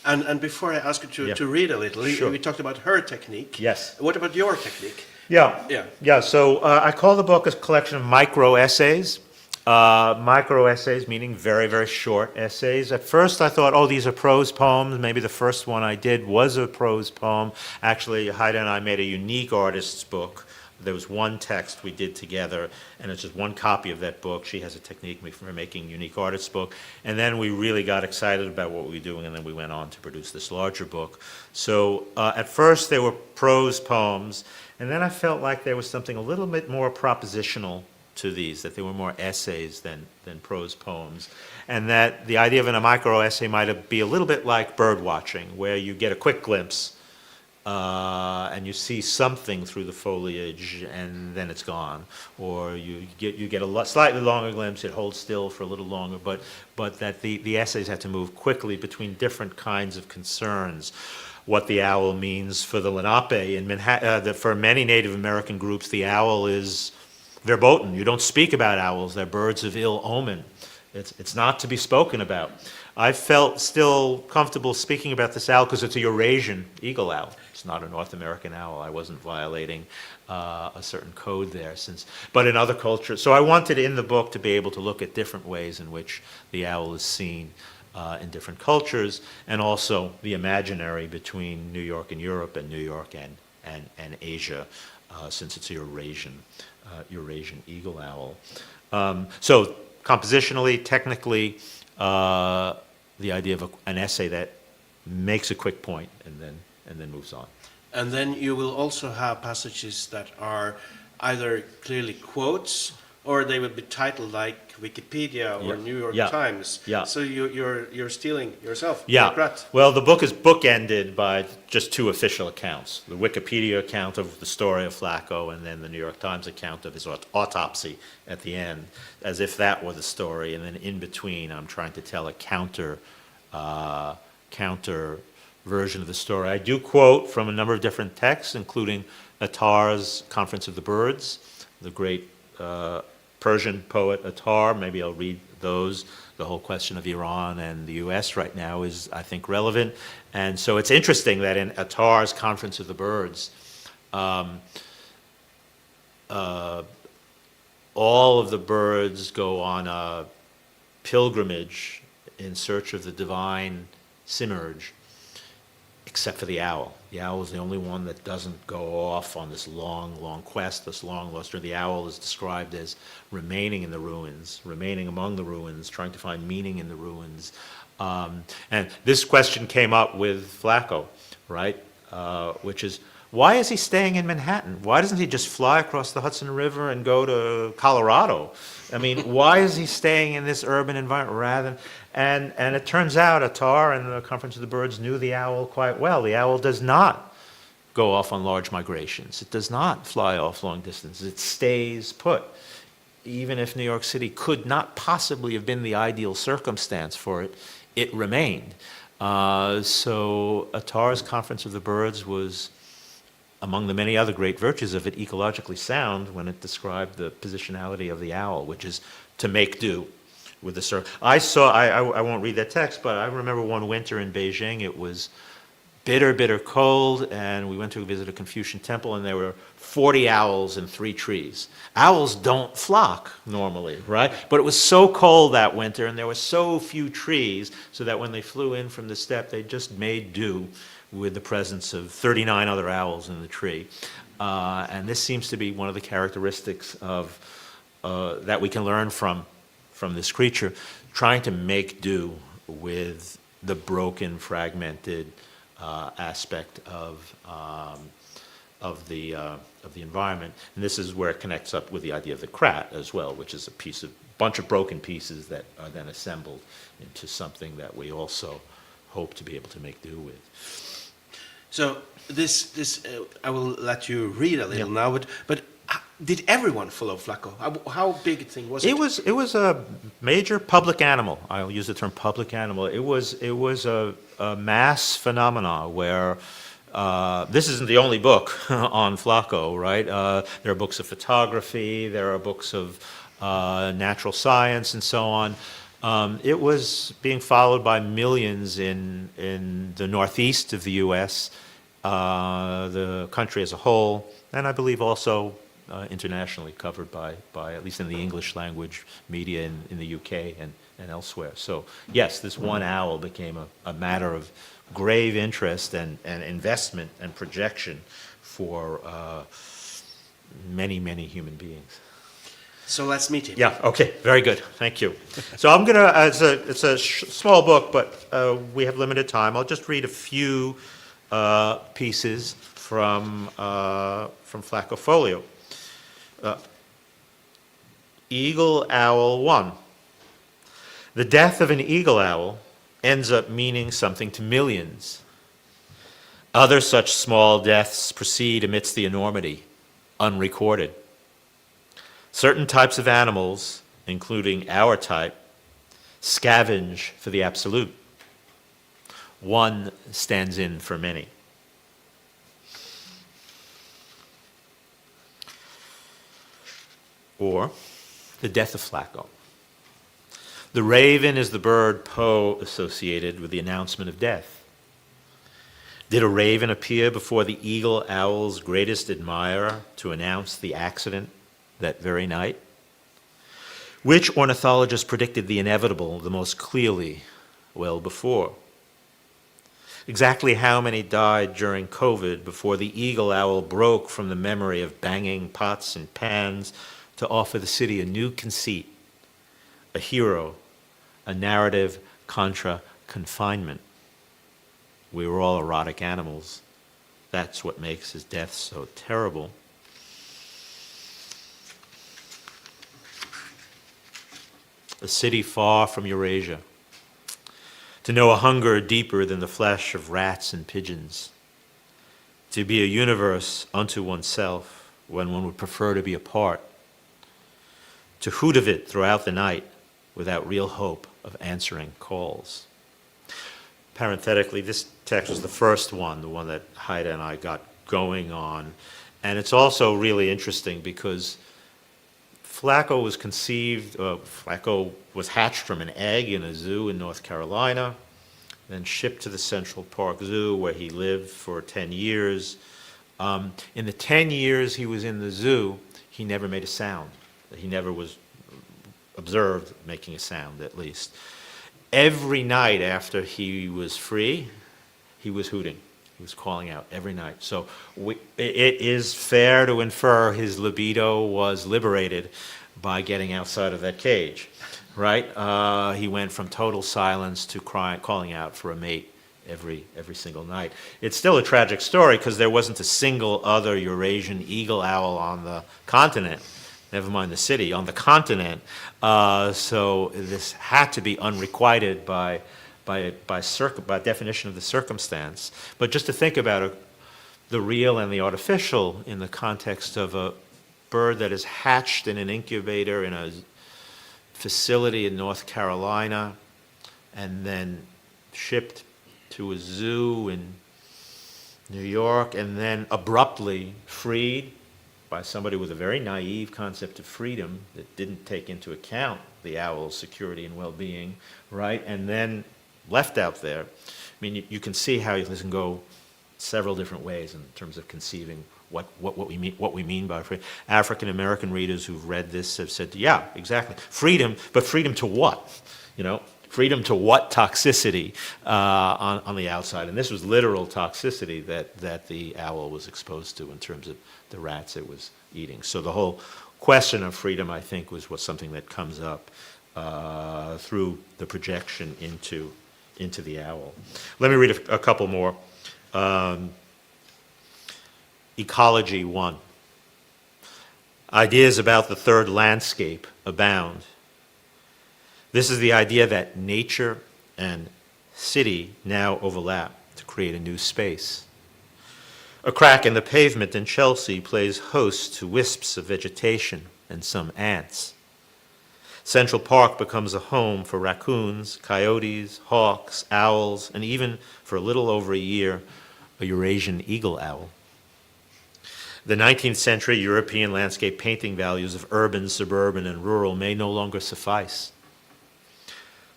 And before I ask you to read a little, Sure. we talked about her technique. Yes. What about your technique? Yeah. So I call the book a collection of micro essays. Micro essays meaning very, very short essays. At first I thought, oh, these are prose poems. Maybe the first one I did was a prose poem. Actually, Heide and I made a unique artist's book. There was one text we did together, and it's just one copy of that book. She has a technique for making unique artist's book. And then we really got excited about what we were doing, and then we went on to produce this larger book. So at first they were prose poems, and then I felt like there was something a little bit more propositional to these, that they were more essays than prose poems. And that the idea of a micro essay might be a little bit like bird watching, where you get a quick glimpse and you see something through the foliage and then it's gone. Or you get a slightly longer glimpse, it holds still for a little longer, but that the essays had to move quickly between different kinds of concerns. What the owl means for the Lenape in Manhattan, for many Native American groups, the owl is verboten. You don't speak about owls. They're birds of ill omen. It's not to be spoken about. I felt still comfortable speaking about this owl because it's a Eurasian eagle owl. It's not a North American owl. I wasn't violating a certain code there. But in other cultures, so I wanted in the book to be able to look at different ways in which the owl is seen in different cultures, and also the imaginary between New York and Europe and New York and Asia, since it's a Eurasian eagle owl. So compositionally, technically, the idea of an essay that makes a quick point and then moves on. And then you will also have passages that are either clearly quotes, or they would be titled like Wikipedia or New York Times. Yeah. So you're stealing yourself. Yeah. Kratt. Well, the book is bookended by just two official accounts: the Wikipedia account of the story of Flaco, and then the New York Times account of his autopsy at the end, as if that were the story. And then in between, I'm trying to tell a counter version of the story. I do quote from a number of different texts, including Attar's Conference of the Birds, the great Persian poet Attar. Maybe I'll read those. The whole question of Iran and the U.S. right now is, I think, relevant. And so it's interesting that in Attar's Conference of the Birds, all of the birds go on a pilgrimage in search of the divine Simurgh, except for the owl. The owl is the only one that doesn't go off on this long, long quest, this long luster. The owl is described as remaining in the ruins, remaining among the ruins, trying to find meaning in the ruins. And this question came up with Flaco, right? Which is, why is he staying in Manhattan? Why doesn't he just fly across the Hudson River and go to Colorado? I mean, why is he staying in this urban environment rather than... And it turns out Attar and the Conference of the Birds knew the owl quite well. The owl does not go off on large migrations. It does not fly off long distances. It stays put. Even if New York City could not possibly have been the ideal circumstance for it, it remained. So Attar's Conference of the Birds was, among the many other great virtues of it, ecologically sound when it described the positionality of the owl, which is to make do with the circle. I won't read that text, but I remember one winter in Beijing, it was bitter, bitter cold, and we went to visit a Confucian temple, and there were 40 owls in 3 trees. Owls don't flock normally, right? But it was so cold that winter, and there were so few trees, so that when they flew in from the steppe, they just made do with the presence of 39 other owls in the tree. And this seems to be one of the characteristics of that we can learn from this creature, trying to make do with the broken, fragmented aspect of the environment. And this is where it connects up with the idea of the Kratt as well, which is a bunch of broken pieces that are then assembled into something that we also hope to be able to make do with. So this I will let you read a little now, but did everyone follow Flaco? How big a thing was it? It was a major public animal. I'll use the term public animal. It was a mass phenomena where this isn't the only book on Flaco, right? There are books of photography, there are books of natural science, and so on. It was being followed by millions in the northeast of the U.S., the country as a whole, and I believe also internationally covered by at least in the English language media in the UK and elsewhere. So yes, this one owl became a matter of grave interest and investment and projection for many, many human beings. So let's meet him. Yeah, okay, very good, thank you. So I'm gonna, it's a small book, but we have limited time. I'll just read a few pieces from Flaco Folio. Eagle Owl 1. The death of an eagle owl ends up meaning something to millions. Other such small deaths proceed amidst the enormity, unrecorded. Certain types of animals, including our type, scavenge for the absolute. One stands in for many. Or the death of Flaco. The raven is the bird Poe associated with the announcement of death. Did a raven appear before the eagle owl's greatest admirer to announce the accident that very night? Which ornithologist predicted the inevitable the most clearly well before? Exactly how many died during COVID before the eagle owl broke from the memory of banging pots and pans to offer the city a new conceit, a hero, a narrative contra confinement? We were all erotic animals. That's what makes his death so terrible. A city far from Eurasia, to know a hunger deeper than the flesh of rats and pigeons, to be a universe unto oneself when one would prefer to be apart, to hoot of it throughout the night without real hope of answering calls. Parenthetically, this text was the first one, the one that Haida and I got going on. And it's also really interesting because Flaco was hatched from an egg in a zoo in North Carolina, then shipped to the Central Park Zoo where he lived for 10 years. In the 10 years he was in the zoo, he never made a sound. He never was observed making a sound, at least. Every night after he was free, he was hooting. He was calling out every night. So it is fair to infer his libido was liberated by getting outside of that cage, right? He went from total silence to calling out for a mate every single night. It's still a tragic story because there wasn't a single other Eurasian eagle owl on the continent, never mind the city, on the continent. So this had to be unrequited by definition of the circumstance. But just to think about it, the real and the artificial in the context of a bird that is hatched in an incubator in a facility in North Carolina and then shipped to a zoo in New York and then abruptly freed by somebody with a very naive concept of freedom that didn't take into account the owl's security and well-being, right? And then left out there. I mean, you can see how this can go several different ways in terms of conceiving what we mean by freedom. African American readers who've read this have said, yeah, exactly, freedom, but freedom to what? You know, freedom to what toxicity on the outside? And this was literal toxicity that the owl was exposed to in terms of the rats it was eating. So the whole question of freedom, I think, was something that comes up through the projection into the owl. Let me read a couple more. Ecology 1. Ideas about the third landscape abound. This is the idea that nature and city now overlap to create a new space. A crack in the pavement in Chelsea plays host to wisps of vegetation and some ants. Central Park becomes a home for raccoons, coyotes, hawks, owls, and even, for a little over a year, a Eurasian eagle owl. The 19th century European landscape painting values of urban, suburban, and rural may no longer suffice.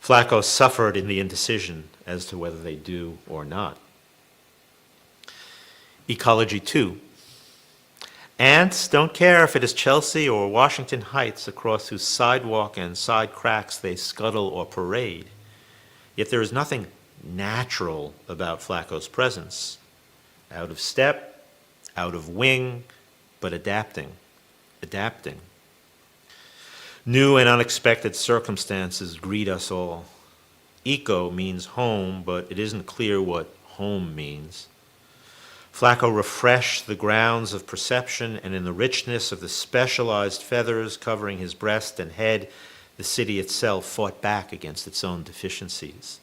Flaco suffered in the indecision as to whether they do or not. Ecology 2. Ants don't care if it is Chelsea or Washington Heights across whose sidewalk and side cracks they scuttle or parade. Yet there is nothing natural about Flaco's presence. Out of step, out of wing, but adapting. New and unexpected circumstances greet us all. Eco means home, but it isn't clear what home means. Flaco refreshed the grounds of perception, and in the richness of the specialized feathers covering his breast and head, the city itself fought back against its own deficiencies.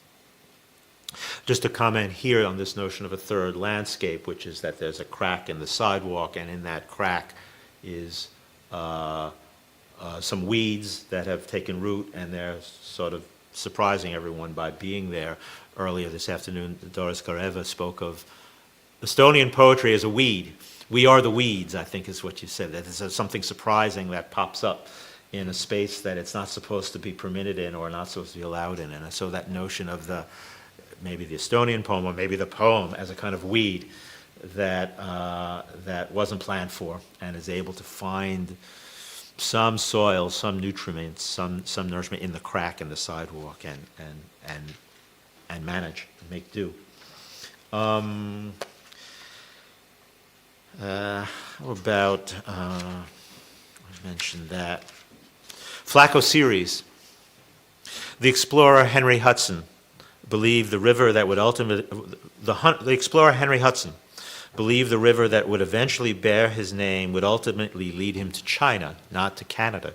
Just to comment here on this notion of a third landscape, which is that there's a crack in the sidewalk, and in that crack is some weeds that have taken root, and they're sort of surprising everyone by being there. Earlier this afternoon, Doris Kareva spoke of Estonian poetry as a weed. We are the weeds, I think is what you said. That is something surprising that pops up in a space that it's not supposed to be permitted in or not supposed to be allowed in. And so that notion of maybe the Estonian poem or maybe the poem as a kind of weed that wasn't planned for and is able to find some soil, some nutrients, some nourishment in the crack in the sidewalk and manage and make do. I mentioned that. Flaco series. The explorer Henry Hudson believed the river that would eventually bear his name would ultimately lead him to China, not to Canada.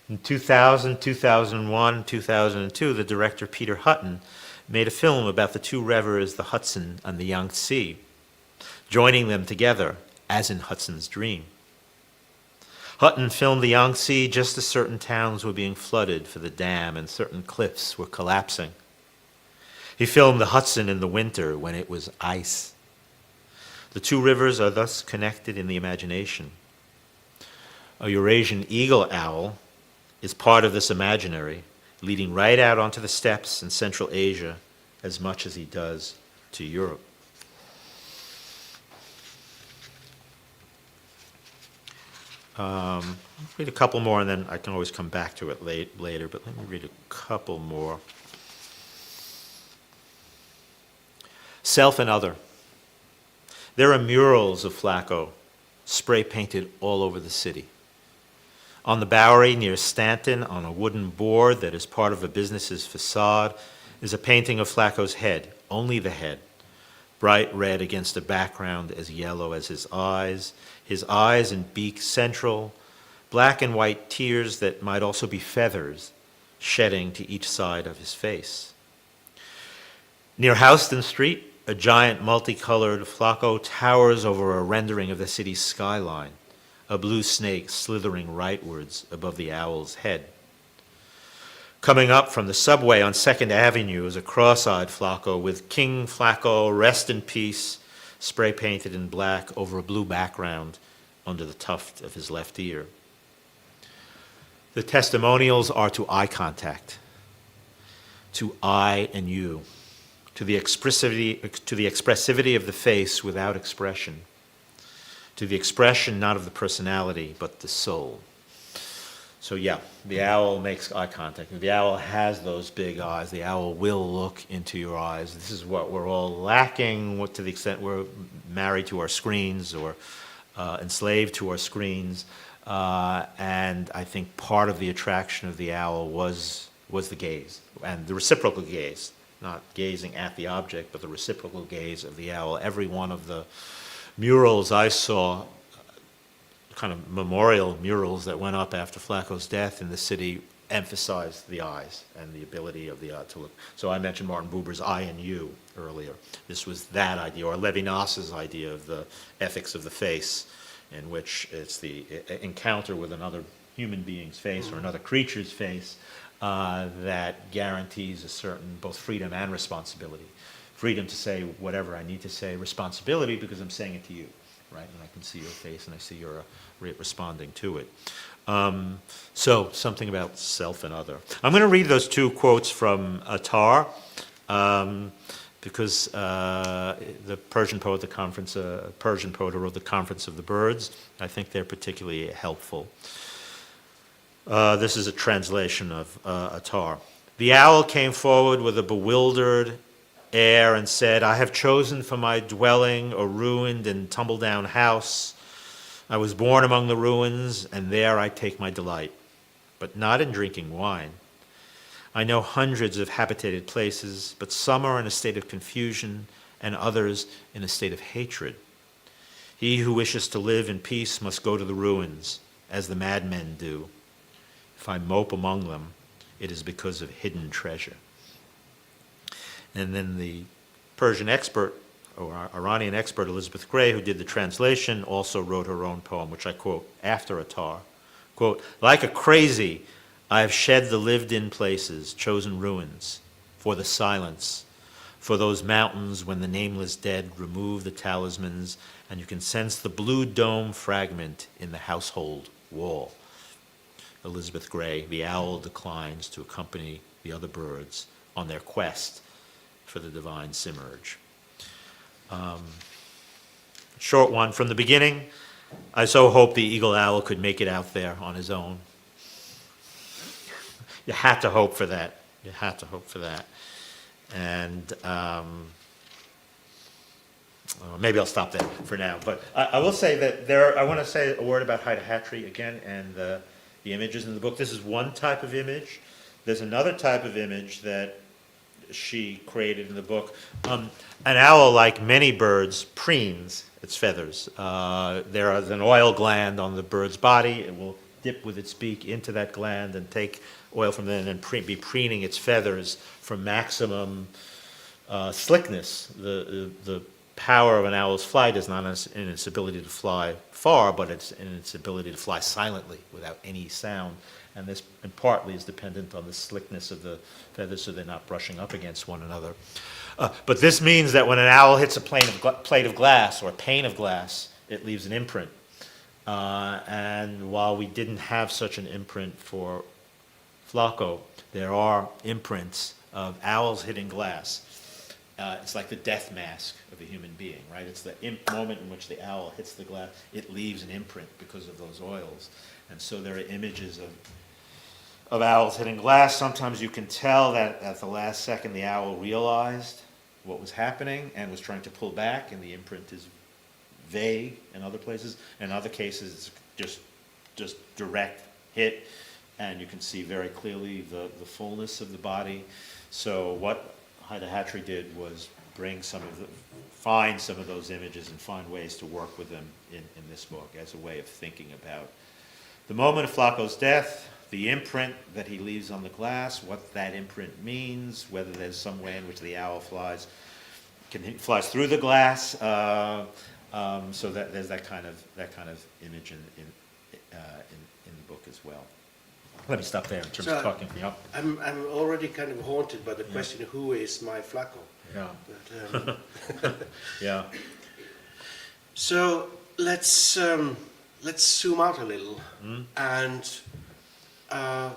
In 2000, 2001, 2002, the director Peter Hutton made a film about the two rivers, the Hudson and the Yangtze, joining them together, as in Hudson's dream. Hutton filmed the Yangtze just as certain towns were being flooded for the dam and certain cliffs were collapsing. He filmed the Hudson in the winter when it was ice. The two rivers are thus connected in the imagination. A Eurasian eagle owl is part of this imaginary, leading right out onto the steppes in Central Asia as much as he does to Europe. Read a couple more, and then I can always come back to it later, but let me read a couple more. Self and other. There are murals of Flaco, spray painted all over the city. On the Bowery near Stanton, on a wooden board that is part of a business's facade, is a painting of Flaco's head, only the head, bright red against a background as yellow as his eyes and beak central, black and white tears that might also be feathers shedding to each side of his face. Near Houston Street, a giant multicolored Flaco towers over a rendering of the city's skyline, a blue snake slithering rightwards above the owl's head. Coming up from the subway on 2nd Avenue is a cross-eyed Flaco with King Flaco, rest in peace, spray painted in black over a blue background under the tuft of his left ear. The testimonials are to eye contact, to I and you, to the expressivity of the face without expression, to the expression not of the personality but the soul. So yeah, the owl makes eye contact. The owl has those big eyes. The owl will look into your eyes. This is what we're all lacking to the extent we're married to our screens or enslaved to our screens. And I think part of the attraction of the owl was the gaze, and the reciprocal gaze, not gazing at the object, but the reciprocal gaze of the owl. Every one of the murals I saw, kind of memorial murals that went up after Flaco's death in the city, emphasized the eyes and the ability of the eye to look. So I mentioned Martin Buber's I and You earlier. This was that idea, or Levinas's idea of the ethics of the face, in which it's the encounter with another human being's face or another creature's face that guarantees a certain both freedom and responsibility. Freedom to say whatever I need to say, responsibility because I'm saying it to you, right? And I can see your face and I see you're responding to it. So something about self and other. I'm going to read those two quotes from Attar, because the Persian poet, Persian poet who wrote The Conference of the Birds, I think they're particularly helpful. This is a translation of Attar. The owl came forward with a bewildered air and said, I have chosen for my dwelling a ruined and tumble-down house. I was born among the ruins, and there I take my delight, but not in drinking wine. I know hundreds of habitated places, but some are in a state of confusion, and others in a state of hatred. He who wishes to live in peace must go to the ruins, as the madmen do. If I mope among them, it is because of hidden treasure. And then the Persian expert, or Iranian expert, Elizabeth Gray, who did the translation, also wrote her own poem, which I quote after Attar. Quote, like a crazy, I have shed the lived-in places, chosen ruins, for the silence, for those mountains when the nameless dead remove the talismans, and you can sense the blue dome fragment in the household wall. Elizabeth Gray, the owl declines to accompany the other birds on their quest for the divine Simurgh. Short one. From the beginning, I so hoped the eagle owl could make it out there on his own. You had to hope for that. You had to hope for that. And maybe I'll stop there for now. But I will say that I want to say a word about Haida Hatry again and the images in the book. This is one type of image. There's another type of image that she created in the book. An owl, like many birds, preens its feathers. There is an oil gland on the bird's body. It will dip with its beak into that gland and take oil from it and be preening its feathers for maximum slickness. The power of an owl's flight is not in its ability to fly far, but it's in its ability to fly silently without any sound. And this partly is dependent on the slickness of the feathers so they're not brushing up against one another. But this means that when an owl hits a plate of glass or a pane of glass, it leaves an imprint. And while we didn't have such an imprint for Flaco, there are imprints of owls hitting glass. It's like the death mask of a human being, right? It's the moment in which the owl hits the glass. It leaves an imprint because of those oils. And so there are images of owls hitting glass. Sometimes you can tell that at the last second the owl realized what was happening and was trying to pull back, and the imprint is vague in other places. In other cases, it's just direct hit, and you can see very clearly the fullness of the body. So what Haida Hatry did was find some of those images and find ways to work with them in this book as a way of thinking about the moment of Flaco's death, the imprint that he leaves on the glass, what that imprint means, whether there's some way in which the owl flies through the glass, so that there's that kind of image in the book as well. Let me stop there in terms of talking for you. I'm already kind of haunted by the question, who is my Flaco? Yeah. But, yeah. So let's zoom out a little, and I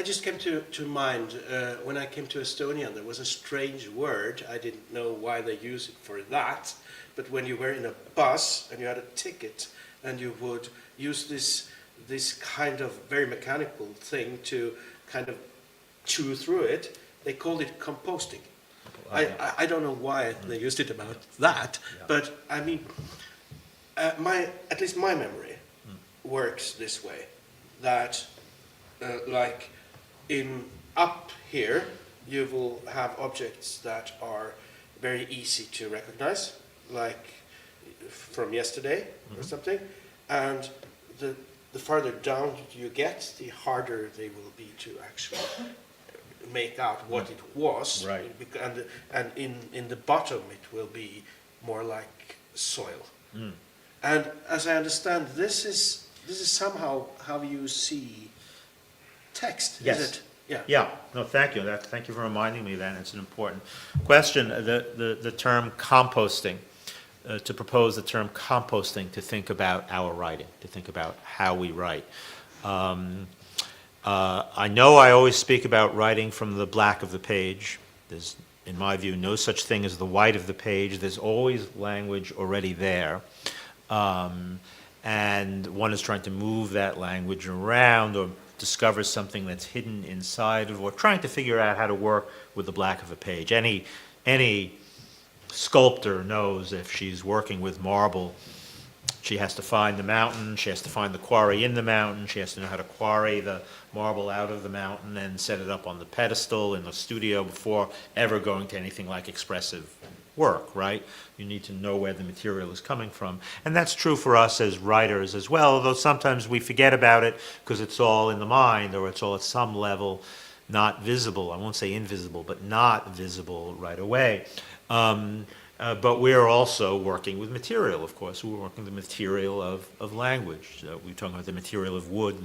just came to mind when I came to Estonia. There was a strange word. I didn't know why they use it for that, but when you were in a bus and you had a ticket and you would use this kind of very mechanical thing to kind of chew through it, they called it composting. I don't know why they used it about that, but I mean, at least my memory works this way, that like up here you will have objects that are very easy to recognize, like from yesterday or something, and the farther down you get, the harder they will be to actually make out what it was. Right. And in the bottom it will be more like soil. And as I understand, this is somehow how you see text, Yes. is it? Yeah. Yeah, no, thank you. Thank you for reminding me that. It's an important question. The term composting, to propose the term composting, to think about our writing, to think about how we write. I know I always speak about writing from the black of the page. There's, in my view, no such thing as the white of the page. There's always language already there. And one is trying to move that language around or discover something that's hidden inside of, or trying to figure out how to work with the black of a page. Any sculptor knows if she's working with marble, she has to find the mountain, she has to find the quarry in the mountain, she has to know how to quarry the marble out of the mountain and set it up on the pedestal in the studio before ever going to anything like expressive work, right? You need to know where the material is coming from. And that's true for us as writers as well, although sometimes we forget about it because it's all in the mind, or it's all at some level not visible. I won't say invisible, but not visible right away. But we're also working with material, of course. We're working with the material of language. We were talking about the material of wood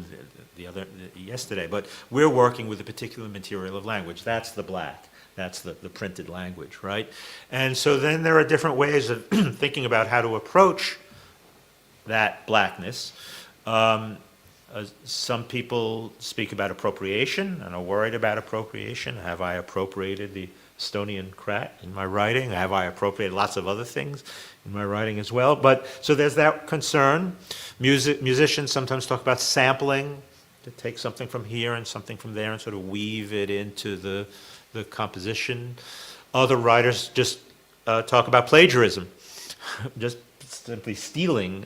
yesterday, but we're working with a particular material of language. That's the black. That's the printed language, right? And so then there are different ways of thinking about how to approach that blackness. Some people speak about appropriation and are worried about appropriation. Have I appropriated the Estonian Kratt in my writing? Have I appropriated lots of other things in my writing as well? But so there's that concern. Musicians sometimes talk about sampling, to take something from here and something from there and sort of weave it into the composition. Other writers just talk about plagiarism, just simply stealing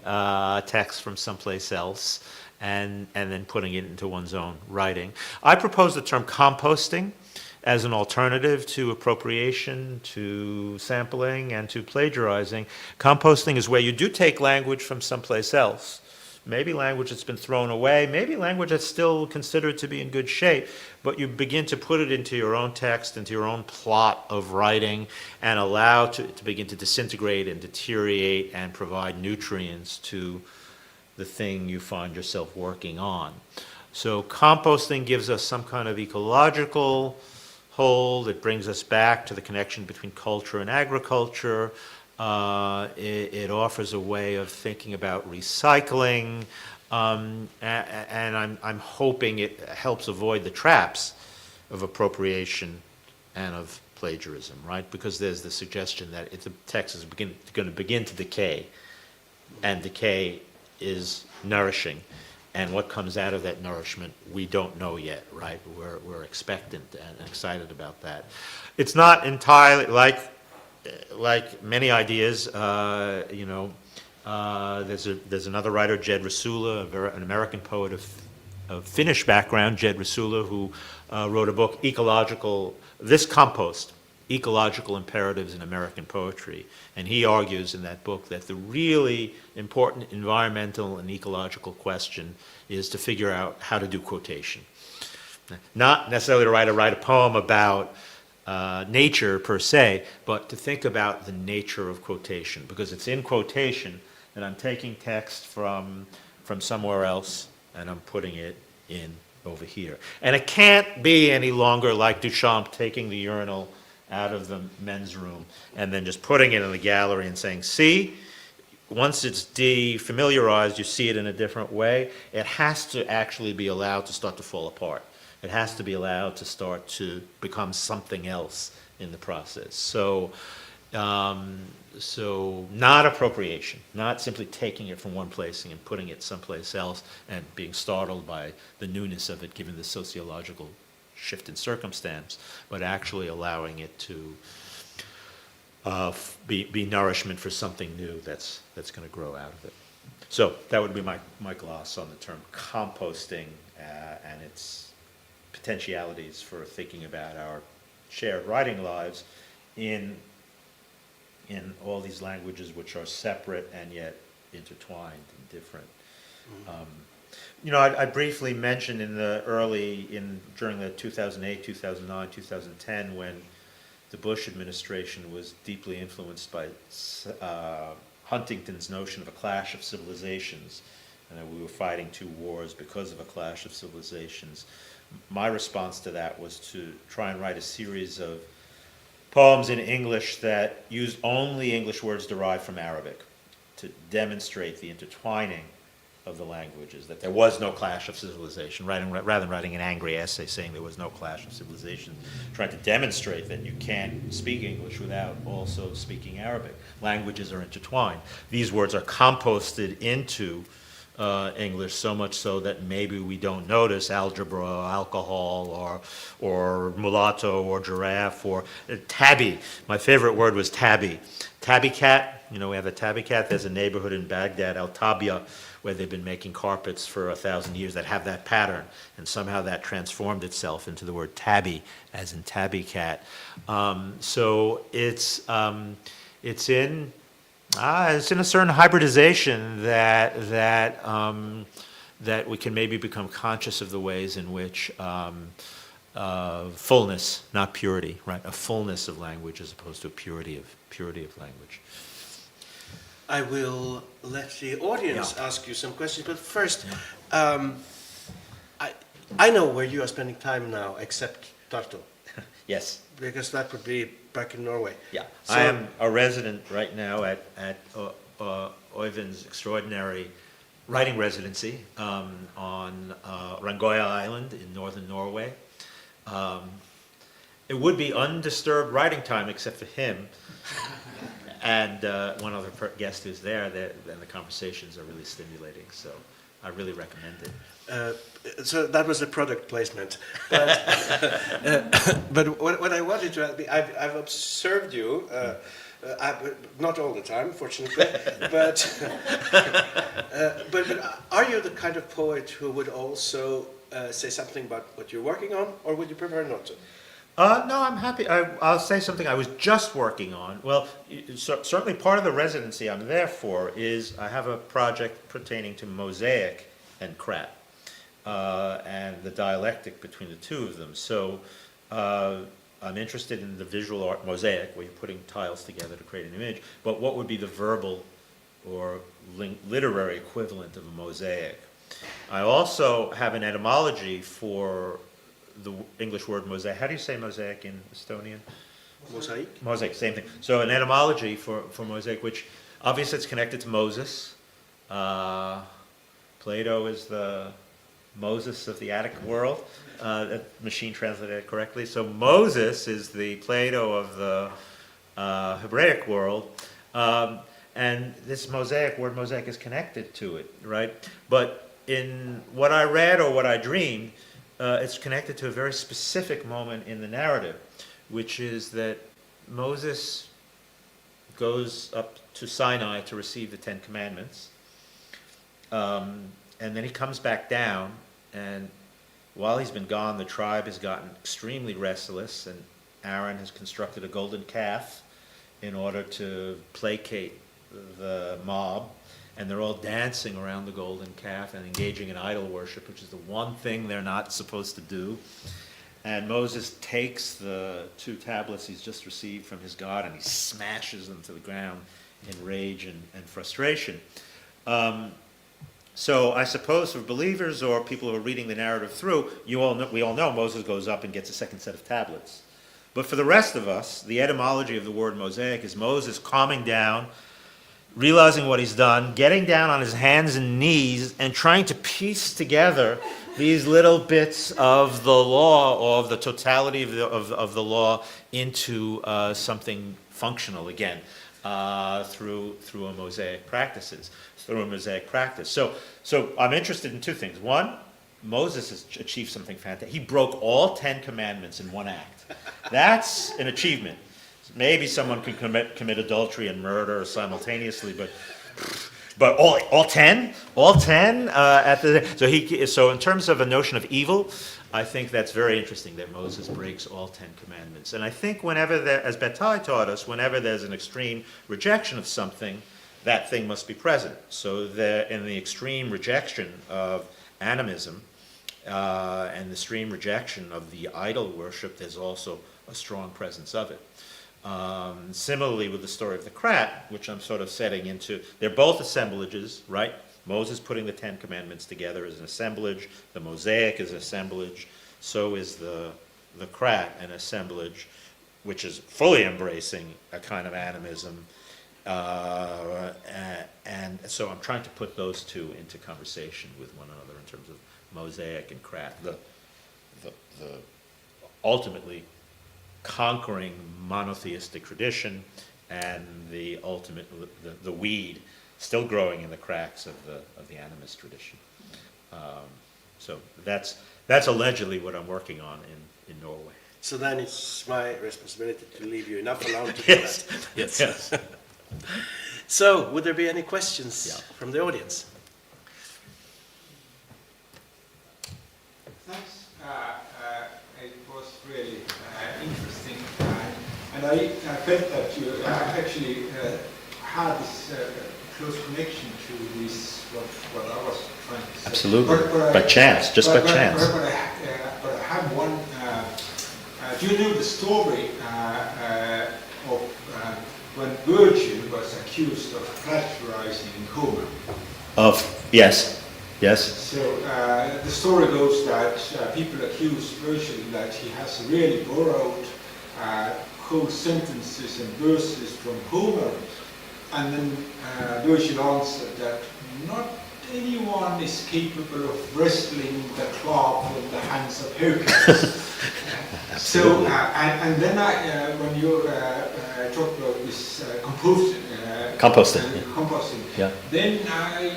text from someplace else and then putting it into one's own writing. I propose the term composting as an alternative to appropriation, to sampling, and to plagiarizing. Composting is where you do take language from someplace else, maybe language that's been thrown away, maybe language that's still considered to be in good shape, but you begin to put it into your own text, into your own plot of writing, and allow it to begin to disintegrate and deteriorate and provide nutrients to the thing you find yourself working on. So composting gives us some kind of ecological hold. It brings us back to the connection between culture and agriculture. It offers a way of thinking about recycling, and I'm hoping it helps avoid the traps of appropriation and of plagiarism, right? Because there's the suggestion that the text is going to begin to decay, and decay is nourishing. And what comes out of that nourishment, we don't know yet, right? We're expectant and excited about that. It's not entirely like many ideas. There's another writer, Jed Rasula, an American poet of Finnish background, Jed Rasula, who wrote a book, Ecological Imperatives in American Poetry. And he argues in that book that the really important environmental and ecological question is to figure out how to do quotation. Not necessarily to write a poem about nature per se, but to think about the nature of quotation, because it's in quotation that I'm taking text from somewhere else and I'm putting it in over here. And it can't be any longer like Duchamp taking the urinal out of the men's room and then just putting it in the gallery and saying, see, once it's defamiliarized, you see it in a different way. It has to actually be allowed to start to fall apart. It has to be allowed to start to become something else in the process. So not appropriation, not simply taking it from one place and putting it someplace else and being startled by the newness of it given the sociological shift in circumstance, but actually allowing it to be nourishment for something new that's going to grow out of it. So that would be my gloss on the term composting and its potentialities for thinking about our shared writing lives in all these languages which are separate and yet intertwined and different. You know, I briefly mentioned during the 2008, 2009, 2010, when the Bush administration was deeply influenced by Huntington's notion of a clash of civilizations, and that we were fighting two wars because of a clash of civilizations. My response to that was to try and write a series of poems in English that used only English words derived from Arabic to demonstrate the intertwining of the languages, that there was no clash of civilization, rather than writing an angry essay saying there was no clash of civilization, trying to demonstrate that you can't speak English without also speaking Arabic. Languages are intertwined. These words are composted into English, so much so that maybe we don't notice algebra, alcohol, or mulatto, or giraffe, or tabby. My favorite word was tabby. Tabby cat, you know, we have a tabby cat. There's a neighborhood in Baghdad, Al-Tabia, where they've been making carpets for 1,000 years that have that pattern, and somehow that transformed itself into the word tabby, as in tabby cat. So it's in a certain hybridization that we can maybe become conscious of the ways in which fullness, not purity, right? A fullness of language as opposed to a purity of language. I will let the audience ask you some questions, but first, I know where you are spending time now, except Tartu, Yes. because that would be back in Norway. Yeah. So, I am a resident right now at Øyvind's extraordinary writing residency on Rangøy Island in northern Norway. It would be undisturbed writing time except for him. And one other guest who's there, and the conversations are really stimulating, so I really recommend it. So that was a product placement. But, but what I wanted to ask, I've observed you, not all the time, fortunately, but are you the kind of poet who would also say something about what you're working on, or would you prefer not to? No, I'm happy. I'll say something I was just working on. Well, certainly part of the residency I'm there for is I have a project pertaining to mosaic and Kratt, and the dialectic between the two of them. So I'm interested in the visual art mosaic, where you're putting tiles together to create an image, but what would be the verbal or literary equivalent of a mosaic? I also have an etymology for the English word mosaic. How do you say mosaic in Estonian? Mosaic? Mosaic, same thing. So an etymology for mosaic, which obviously it's connected to Moses. Plato is the Moses of the Attic world. That machine translated it correctly. So Moses is the Plato of the Hebraic world. And this word mosaic is connected to it, right? But in what I read or what I dreamed, it's connected to a very specific moment in the narrative, which is that Moses goes up to Sinai to receive the Ten Commandments, and then he comes back down, and while he's been gone, the tribe has gotten extremely restless, and Aaron has constructed a golden calf in order to placate the mob. And they're all dancing around the golden calf and engaging in idol worship, which is the one thing they're not supposed to do. And Moses takes the two tablets he's just received from his God and he smashes them to the ground in rage and frustration. So I suppose for believers or people who are reading the narrative through, we all know Moses goes up and gets a second set of tablets. But for the rest of us, the etymology of the word mosaic is Moses calming down, realizing what he's done, getting down on his hands and knees, and trying to piece together these little bits of the law, or of the totality of the law, into something functional again, through a mosaic practice. So I'm interested in two things. One, Moses has achieved something fantastic. He broke all 10 commandments in one act. That's an achievement. Maybe someone can commit adultery and murder simultaneously, but all 10 so in terms of a notion of evil, I think that's very interesting that Moses breaks all 10 commandments. And I think whenever as Bataille taught us, whenever there's an extreme rejection of something, that thing must be present. So in the extreme rejection of animism and the extreme rejection of the idol worship, there's also a strong presence of it. Similarly with the story of the Kratt, which I'm sort of setting into, they're both assemblages, right? Moses putting the Ten Commandments together is an assemblage, the mosaic is an assemblage, so is the Kratt an assemblage, which is fully embracing a kind of animism. And so I'm trying to put those two into conversation with one another in terms of mosaic and Kratt, the ultimately conquering monotheistic tradition and the ultimate the weed still growing in the cracks of the animist tradition. So that's allegedly what I'm working on in Norway. So then it's my responsibility to leave you enough alone to do Yes. that. Yes. So, would there be any questions Yeah. from the audience? Thanks. It was really interesting, and I felt that you actually had this close connection to this what I was trying to say. Absolutely. But By chance, just by chance. But I have one. Do you know the story of when Virgil was accused of plagiarizing Homer? Yes. So the story goes that people accuse Virgil that he has really borrowed whole sentences and verses from Homer, and then Virgil answered that not anyone is capable of wrestling the club from the hands of Hercules. So and then when you talk about this composting, Yeah. then I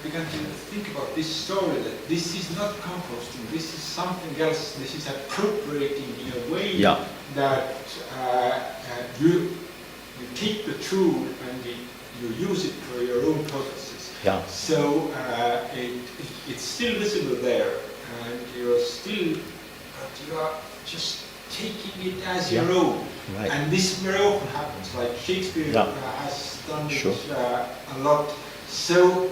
began to think about this story, that this is not composting, this is something else, this is appropriating in a way that you take the tool and you use it for your own purposes. Yeah. So it's still visible there, and you're still, but you are just taking it as your own. Right. And this very often happens, like Shakespeare has done it a lot. So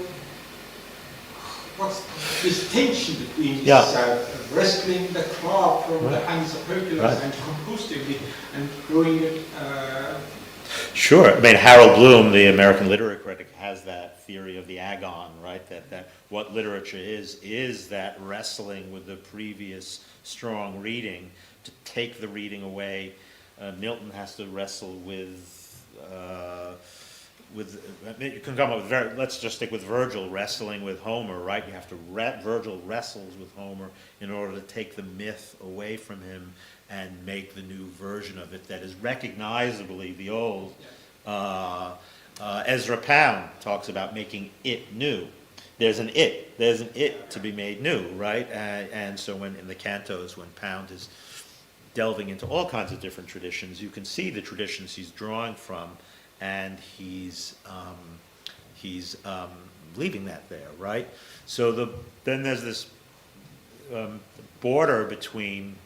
what's this tension between this, wrestling the club from the hands of Hercules and composting it and growing it? Sure. I mean, Harold Bloom, the American literary critic, has that theory of the agon, right? That what literature is that wrestling with the previous strong reading to take the reading away. Milton has to wrestle with you can come up with let's just stick with Virgil wrestling with Homer, right? You have to Virgil wrestles with Homer in order to take the myth away from him and make the new version of it that is recognizably the old. Ezra Pound talks about making it new. There's an it to be made new, right? And so when in the cantos, when Pound is delving into all kinds of different traditions, you can see the traditions he's drawing from, and he's leaving that there, right? So then there's this border between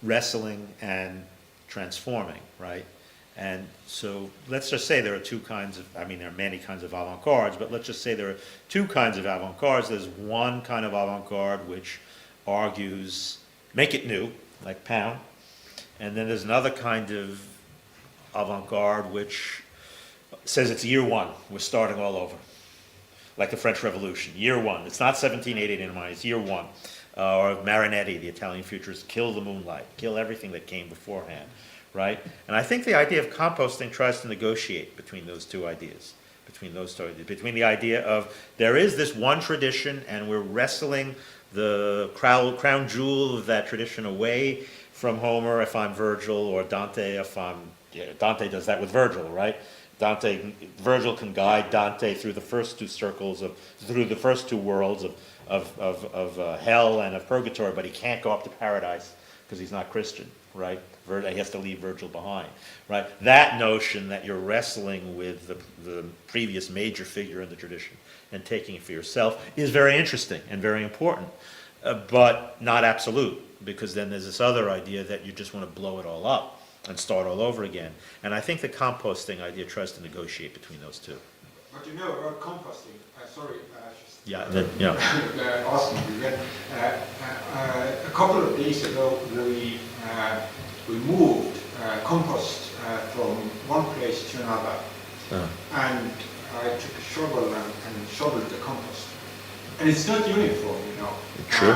wrestling and transforming, right? And so let's just say there are two kinds of, I mean, there are many kinds of avant-gardes, but let's just say there are two kinds of avant-gardes. There's one kind of avant-garde which argues, make it new, like Pound. And then there's another kind of avant-garde which says it's year one, we're starting all over. Like the French Revolution, year one. It's not 1788 anymore, it's year one. Or Marinetti, the Italian futurist, kill the moonlight, kill everything that came beforehand, right? And I think the idea of composting tries to negotiate between those two ideas, between the idea of there is this one tradition and we're wrestling the crown jewel of that tradition away from Homer if I'm Virgil, or Dante if I'm, Dante does that with Virgil, right? Virgil can guide Dante through the first two through the first two worlds of hell and of purgatory, but he can't go up to paradise because he's not Christian, right? He has to leave Virgil behind, right? That notion that you're wrestling with the previous major figure in the tradition and taking it for yourself is very interesting and very important, but not absolute, because then there's this other idea that you just want to blow it all up and start all over again. And I think the composting idea tries to negotiate between those two. What you know about composting? Sorry, Yeah, asking you again. A couple of days ago, we moved compost from one place to another, and I took a shovel and shoveled the compost. And it's not uniform, you know. True.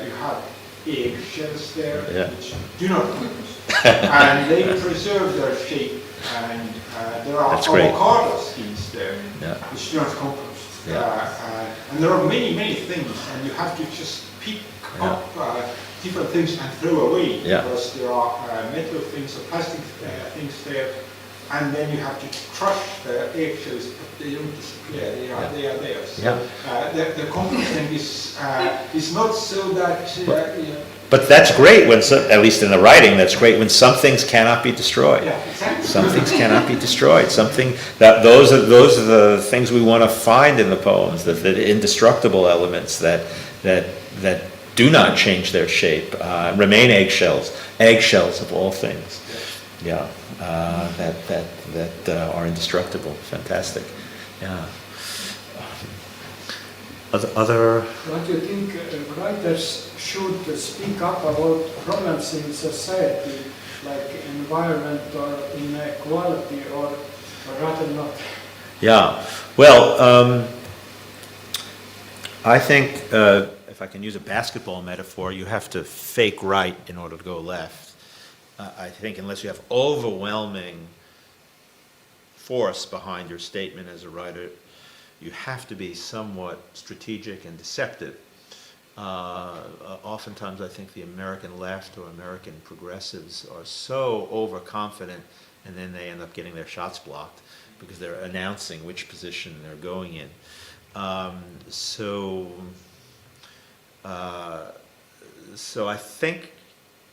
You have egg shells there, Yeah. which do not compost, and they preserve their shape. And there are That's great. avocado skins there, Yeah. which do not compost. Yeah. And there are many things, and you have to just pick up different things and throw away, because there are metal things or plastic things there, and then you have to crush the eggshells, but they don't disappear. They are there. So the composting is not so that. But that's great when, at least in the writing, that's great when some things cannot be destroyed. Yeah, exactly. Some things cannot be destroyed. Those are the things we want to find in the poems, the indestructible elements that do not change their shape, remain eggshells of all things. Yeah, that are indestructible. Fantastic. Yeah. Other. What do you think writers should speak up about problems in society, like environment or inequality, or rather not? Yeah. Well, I think if I can use a basketball metaphor, you have to fake right in order to go left. I think unless you have overwhelming force behind your statement as a writer, you have to be somewhat strategic and deceptive. Oftentimes I think the American left or American progressives are so overconfident, and then they end up getting their shots blocked because they're announcing which position they're going in. So I think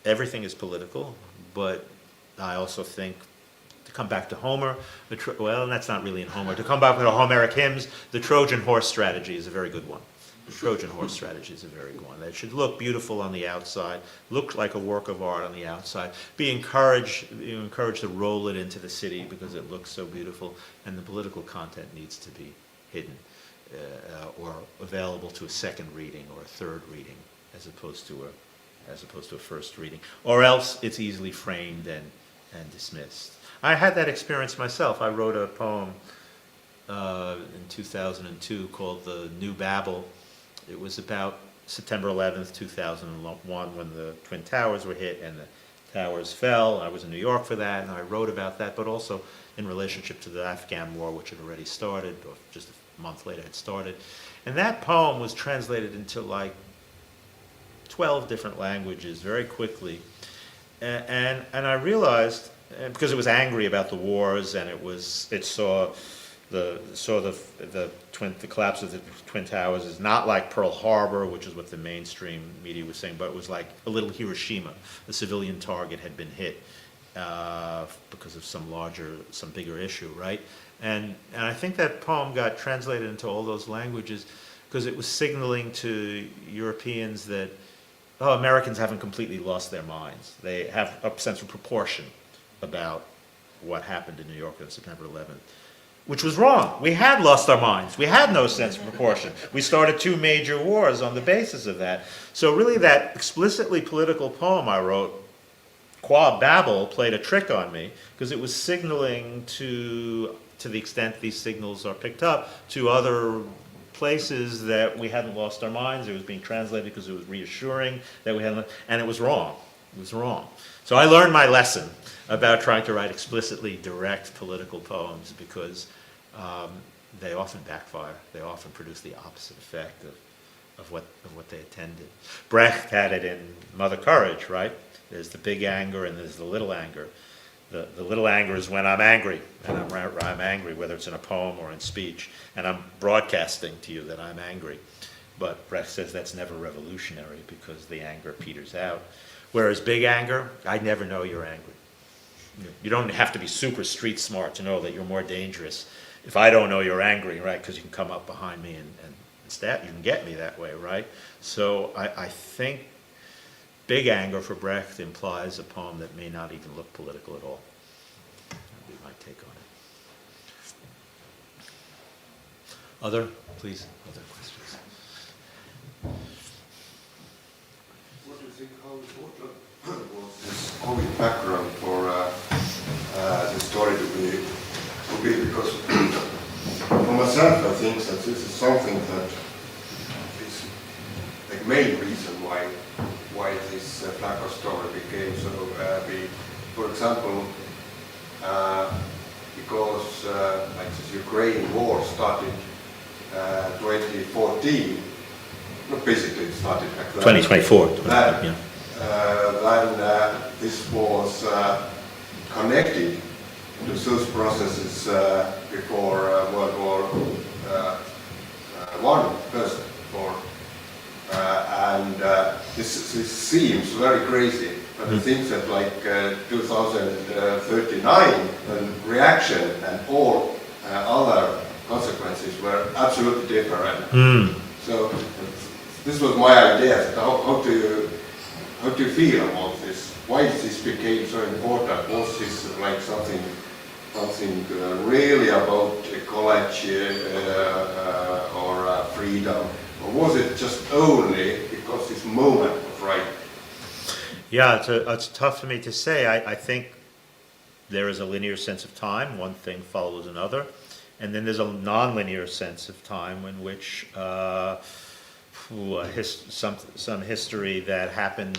everything is political, but I also think, to come back to Homer, well, that's not really in Homer. To come back to the Homeric hymns, the Trojan horse strategy is a very good one. The Trojan horse strategy is a very good one. It should look beautiful on the outside, look like a work of art on the outside, be encouraged to roll it into the city because it looks so beautiful, and the political content needs to be hidden or available to a second reading or a third reading as opposed to a first reading. Or else it's easily framed and dismissed. I had that experience myself. I wrote a poem in 2002 called The New Babel. It was about September 11th, 2001, when the Twin Towers were hit and the towers fell. I was in New York for that, and I wrote about that, but also in relationship to the Afghan war, which had already started, or just a month later had started. And that poem was translated into like 12 different languages very quickly. And I realized, because it was angry about the wars, and it saw the collapse of the Twin Towers is not like Pearl Harbor, which is what the mainstream media was saying, but it was like a little Hiroshima. A civilian target had been hit because of some bigger issue, right? And I think that poem got translated into all those languages because it was signaling to Europeans that, Americans haven't completely lost their minds. They have a sense of proportion about what happened in New York on September 11th, which was wrong. We had lost our minds. We had no sense of proportion. We started 2 major wars on the basis of that. So really that explicitly political poem I wrote, Qua Babel, played a trick on me because it was signaling to the extent these signals are picked up, to other places that we hadn't lost our minds. It was being translated because it was reassuring that we hadn't, and it was wrong. It was wrong. So I learned my lesson about trying to write explicitly direct political poems because they often backfire. They often produce the opposite effect of what they intended. Brecht had it in Mother Courage, right? There's the big anger and there's the little anger. The little anger is when I'm angry, and I'm angry, whether it's in a poem or in speech, and I'm broadcasting to you that I'm angry. But Brecht says that's never revolutionary because the anger peters out. Whereas big anger, I never know you're angry. You don't have to be super street smart to know that you're more dangerous. If I don't know you're angry, right, because you can come up behind me and stab, you can get me that way, right? So I think big anger for Brecht implies a poem that may not even look political at all. That would be my take on Other, please, other questions? What do you think, how important was this COVID background for the story to be? Because for myself, I think that this is something that is the main reason why this Flaco story became so big. For example, because like this Ukraine war started 2014. Not basically, it started back then. 2024. Then, Yeah. this was connected to those processes before World War One, First War, and this seems very crazy. But I think that like 2039, the reaction and all other consequences were absolutely different. So this was my idea. How do you feel about this? Why this became so important? Was this like something really about ecology or freedom, or was it just only because this moment was right? Yeah, it's tough for me to say. I think there is a linear sense of time. One thing follows another. And then there's a non-linear sense of time in which some history that happened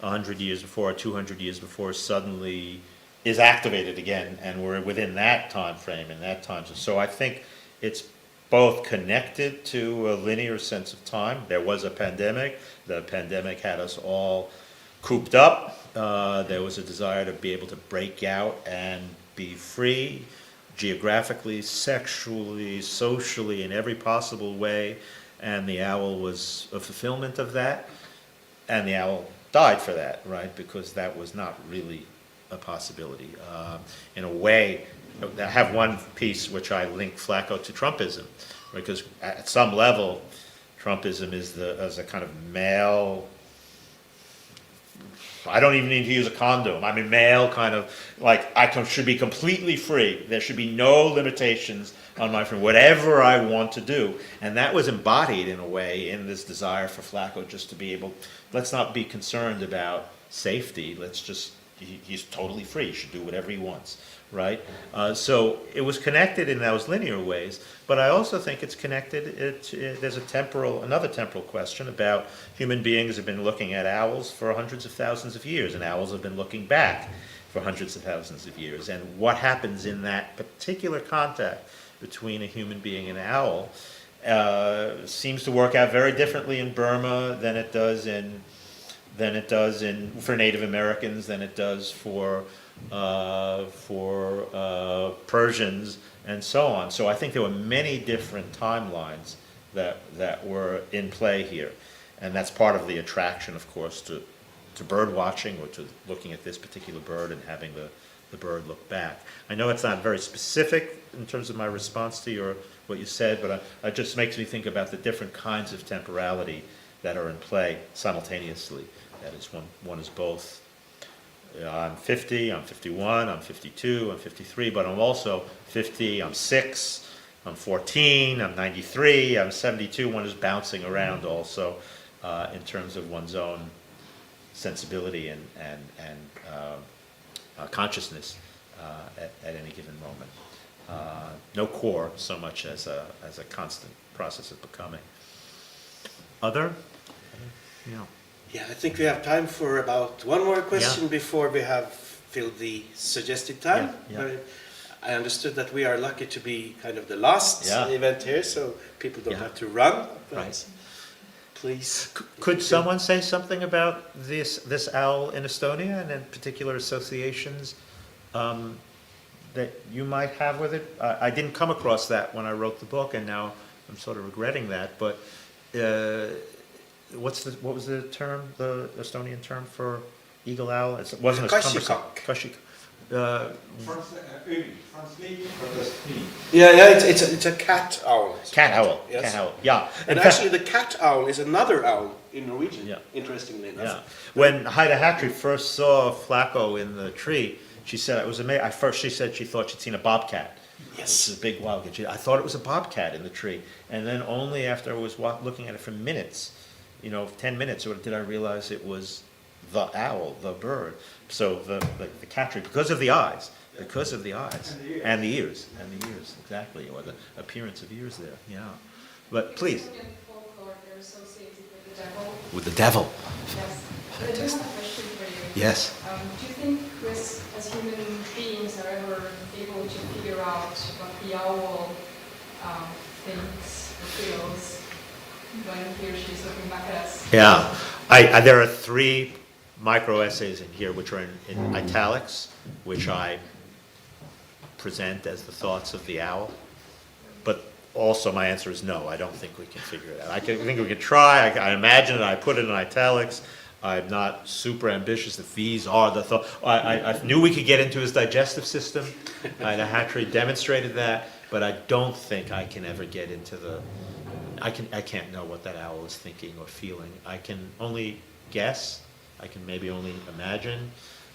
100 years before or 200 years before suddenly is activated again, and we're within that time frame and that time. So I think it's both connected to a linear sense of time. There was a pandemic. The pandemic had us all cooped up. There was a desire to be able to break out and be free, geographically, sexually, socially, in every possible way, and the owl was a fulfillment of that, and the owl died for that, right, because that was not really a possibility. In a way, I have one piece which I link Flaco to Trumpism, because at some level, Trumpism is a kind of male, I don't even need to use a condom. I'm a male kind of, like, should be completely free. There should be no limitations on my freedom, whatever I want to do. And that was embodied in a way in this desire for Flaco just to be able, let's not be concerned about safety. Let's just, he's totally free. He should do whatever he wants, right? So it was connected in those linear ways. But I also think it's connected, there's another temporal question about human beings have been looking at owls for hundreds of thousands of years, and owls have been looking back for hundreds of thousands of years. And what happens in that particular contact between a human being and an owl seems to work out very differently in Burma than it does for Native Americans, than it does for Persians, and so on. So I think there were many different timelines that were in play here, and that's part of the attraction, of course, to bird watching, or to looking at this particular bird and having the bird look back. I know it's not very specific in terms of my response to what you said, but it just makes me think about the different kinds of temporality that are in play simultaneously. That is, one is both. I'm 50, I'm 51, I'm 52, I'm 53, but I'm also 50, I'm 6, I'm 14, I'm 93, I'm 72. One is bouncing around also in terms of one's own sensibility and consciousness at any given moment. No core so much as a constant process of becoming. Other? Yeah. Yeah, I think we have time for about one more question Yeah. before we have filled the suggested time. Yeah, yeah. I understood that we are lucky to be kind of the last event here, so people don't Yeah. have to run. But Right. Please. Could someone say something about this owl in Estonia, and in particular associations that you might have with it? I didn't come across that when I wrote the book, and now I'm sort of regretting that. But what was the term, the Estonian term for eagle owl? It wasn't as cumbersome. Kashikak. Translated for the screen. Yeah, it's a cat owl. Cat owl. Yes. Cat owl. Yeah. And In fact- actually, the cat owl is another owl in Norwegian. Yeah. Interestingly enough. Yeah. When Haida Hatry first saw Flaco in the tree, she said it was amazing. At first, she said she thought she'd seen a bobcat, Yes. It's a big wild goose. I thought it was a bobcat in the tree. And then only after I was looking at it for minutes, 10 minutes, or did I realize it was the owl, the bird. So the cat tree, because of the eyes. Because of the eyes. And the ears. Exactly. Or the appearance of ears there. Yeah. But please. In folklore, they're associated with the devil. With the devil. Yes. I do have a question for you. Yes. Do you think we as human beings are ever able to figure out what the owl thinks or feels when he or she is looking back at us? Yeah. There are 3 micro essays in here which are in italics, which I present as the thoughts of the owl. But also my answer is no, I don't think we can figure it out. I think we can try, I imagine it, I put it in italics. I'm not super ambitious that these are the thoughts. I knew we could get into his digestive system. Hatchery demonstrated that, but I don't think I can ever get into I can't know what that owl is thinking or feeling. I can only guess. I can maybe only imagine.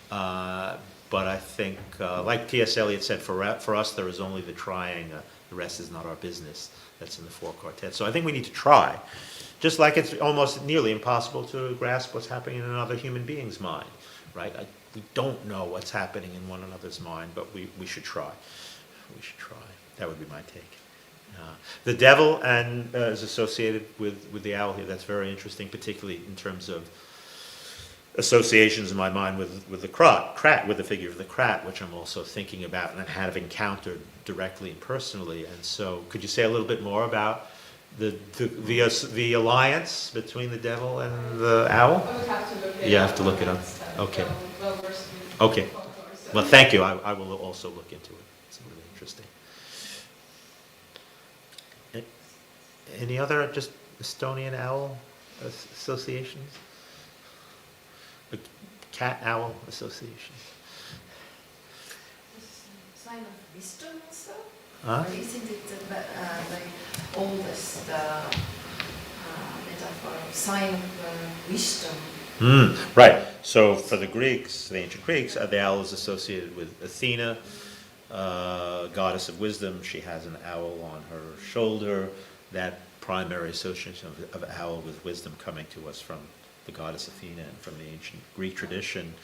But I think, like T.S. Eliot said, for us there is only the trying. The rest is not our business. That's in the 4 quartet. So I think we need to try. Just like it's almost nearly impossible to grasp what's happening in another human being's mind, right? We don't know what's happening in one another's mind, but we should try. We should try. That would be my take. The devil is associated with the owl here. That's very interesting, particularly in terms of associations in my mind with the Kratt, with the figure of the Kratt, which I'm also thinking about and have encountered directly and personally. And so, could you say a little bit more about the alliance between the devil and the owl? I would have to look it up. You have to look it up. Okay. Okay. Well, thank you. I will also look into it. It's really interesting. Any other just Estonian owl associations? The cat owl association. Sign of wisdom also? Huh? Or isn't it the oldest metaphor of sign of wisdom? Right. So for the Greeks, the ancient Greeks, the owl is associated with Athena, goddess of wisdom. She has an owl on her shoulder. That primary association of owl with wisdom coming to us from the goddess Athena and from the ancient Greek tradition.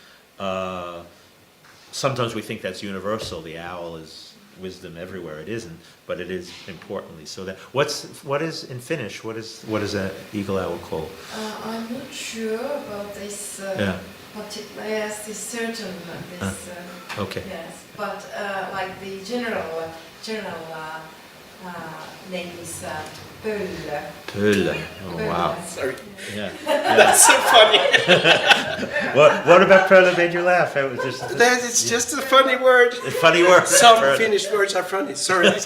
Sometimes we think that's universal. The owl is wisdom everywhere. It isn't, but it is importantly so. That what is in Finnish? What is an eagle owl called? I'm not sure about this particular. Yes, this certain. Okay. Yes, but like the general name is pöll. Pöll. Oh wow. Sorry. Yeah. That's so funny. What about Pöll made you laugh? It was just. It's just a funny word. A funny word. Some Pöll. Finnish words are funny. Sorry. Is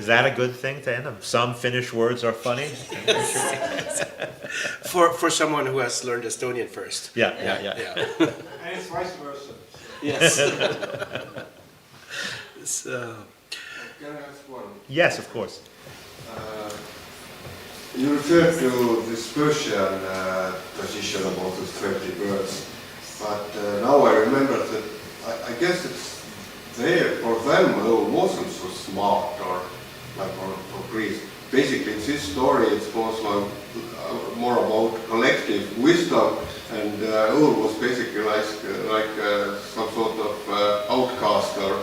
that a good thing to end up? Some Finnish words are funny? For someone who has learned Estonian first. Yeah. And it's vice versa. Yes. Can I ask one? Yes, of course. You referred to this Persian tradition about those 20 birds, but now I remember that I guess it's there for them it wasn't so smart or like for Greece. Basically, in this story it's also more about collective wisdom, and Ur was basically like some sort of outcast or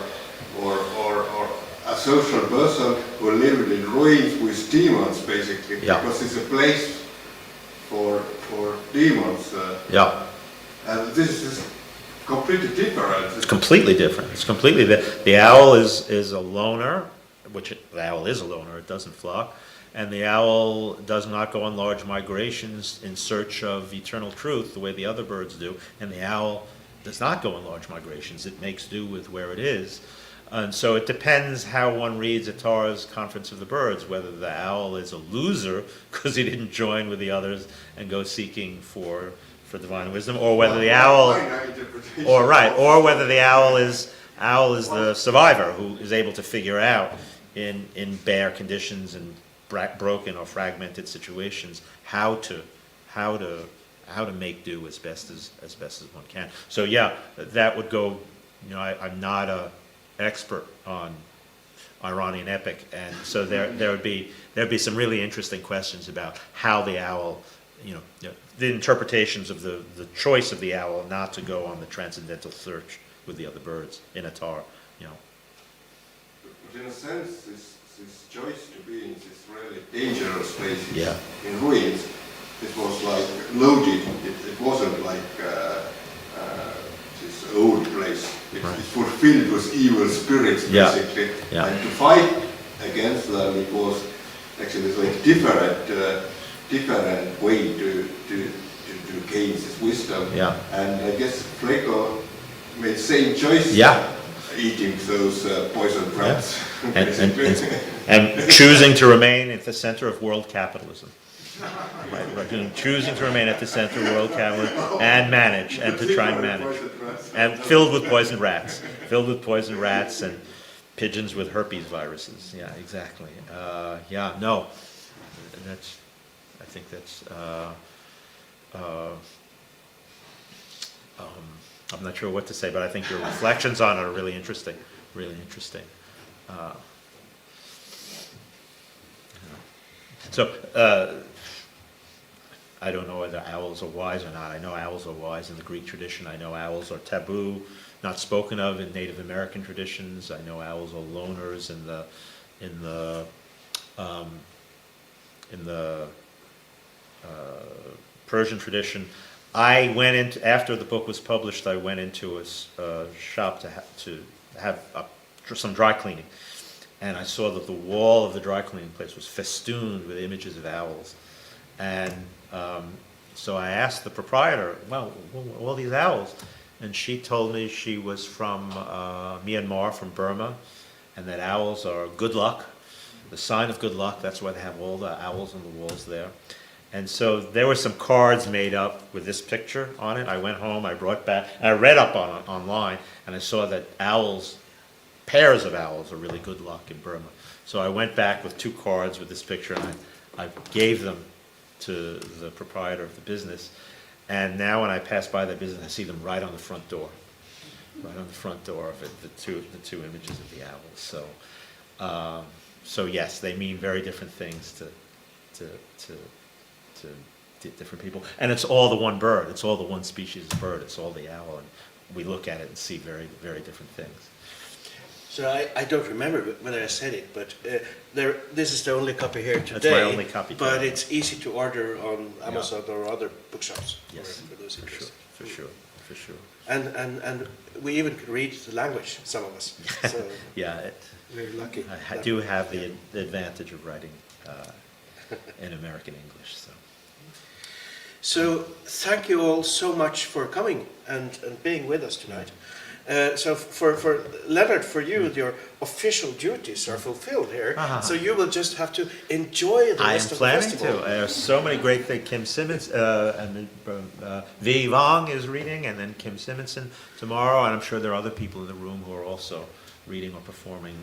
a social person who lived in ruins with demons, basically, because it's a place for demons. And this is completely different. It's completely different. It's completely the owl is a loner, which the owl is a loner. It doesn't flock, and the owl does not go on large migrations in search of eternal truth the way the other birds do. And the owl does not go on large migrations. It makes do with where it is. And so it depends how one reads Atara's Conference of the Birds, whether the owl is a loser because he didn't join with the others and go seeking for divine wisdom, or whether the owl, or whether the owl is the survivor who is able to figure out in bare conditions and broken or fragmented situations how to how to make do as best as one can. So yeah, that would go. You know, I'm not a expert on Iranian epic, and so there'd be some really interesting questions about how the owl, the interpretations of the choice of the owl not to go on the transcendental search with the other birds in Atar, But in a sense, this choice to be in these really dangerous places, Yeah. in ruins, it was like loaded. It wasn't like this old place. It's fulfilled with evil spirits, Yeah. basically. Yeah. And to fight against them, it was actually like different way to gain this wisdom. Yeah. And I guess Flaco made same choice. Yeah. Eating those poison rats. and choosing to remain at the center of world capitalism. Right. Choosing to remain at the center of world capitalism and manage, and to try and manage. And filled with poisoned rats and pigeons with herpes viruses. Yeah, exactly. No, I think that's, I'm not sure what to say, but I think your reflections on it are really interesting, So, I don't know whether owls are wise or not. I know owls are wise in the Greek tradition. I know owls are taboo, not spoken of in Native American traditions. I know owls are loners in the Persian tradition. I went into, after the book was published, I went into a shop to have some dry cleaning. And I saw that the wall of the dry cleaning place was festooned with images of owls. And so I asked the proprietor, well, all these owls? And she told me she was from Myanmar, from Burma, and that owls are good luck, the sign of good luck. That's why they have all the owls on the walls there. And so there were some cards made up with this picture on it. I went home, I brought back, and I read up on it online, and I saw that owls, pairs of owls, are really good luck in Burma. So I went back with 2 cards with this picture, and I gave them to the proprietor of the business. And now when I pass by the business, I see them right on the front door. Right on the front door of it, the two images of the owls. So yes, they mean very different things to different people. And it's all the one bird. It's all the one species of bird. It's all the owl. And we look at it and see very, very different things. So I don't remember whether I said it, but this is the only copy here today. That's my only copy But today. it's easy to order on Amazon or other bookshops. Yes, for those for interested. sure. And we even could read the language, some of us. So Yeah, we're lucky. I do have the advantage of writing in American English. So thank you all so much for coming and being with us tonight. So for Leonard, for you, your official duties are fulfilled here. So you will just have to enjoy the I am rest of the planning festival. to. There are so many great things. Kim Simmons and V. Wang is reading, and then Kim Simonson tomorrow, and I'm sure there are other people in the room who are also reading or performing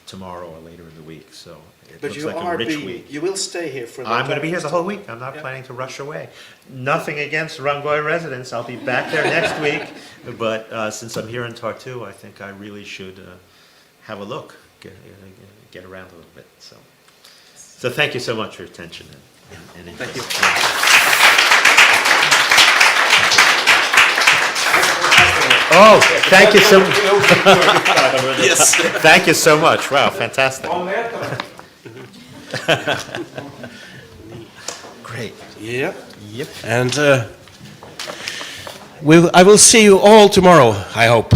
tomorrow or later in the week. So it But looks you like a rich week. You will stay here for the I'm going to be here the whole festival. week. I'm not Yeah. planning to rush away. Nothing against Rangøy residents. I'll be back there next week. But since I'm here in Tartu, I think I really should have a look, get around a little bit. So thank you so much for your attention and interest. Thank you. Oh, thank you so much. Yes. Thank you so much. Wow, fantastic. Great. Yep. Yep. And I will see you all tomorrow, I hope.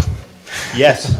Yes.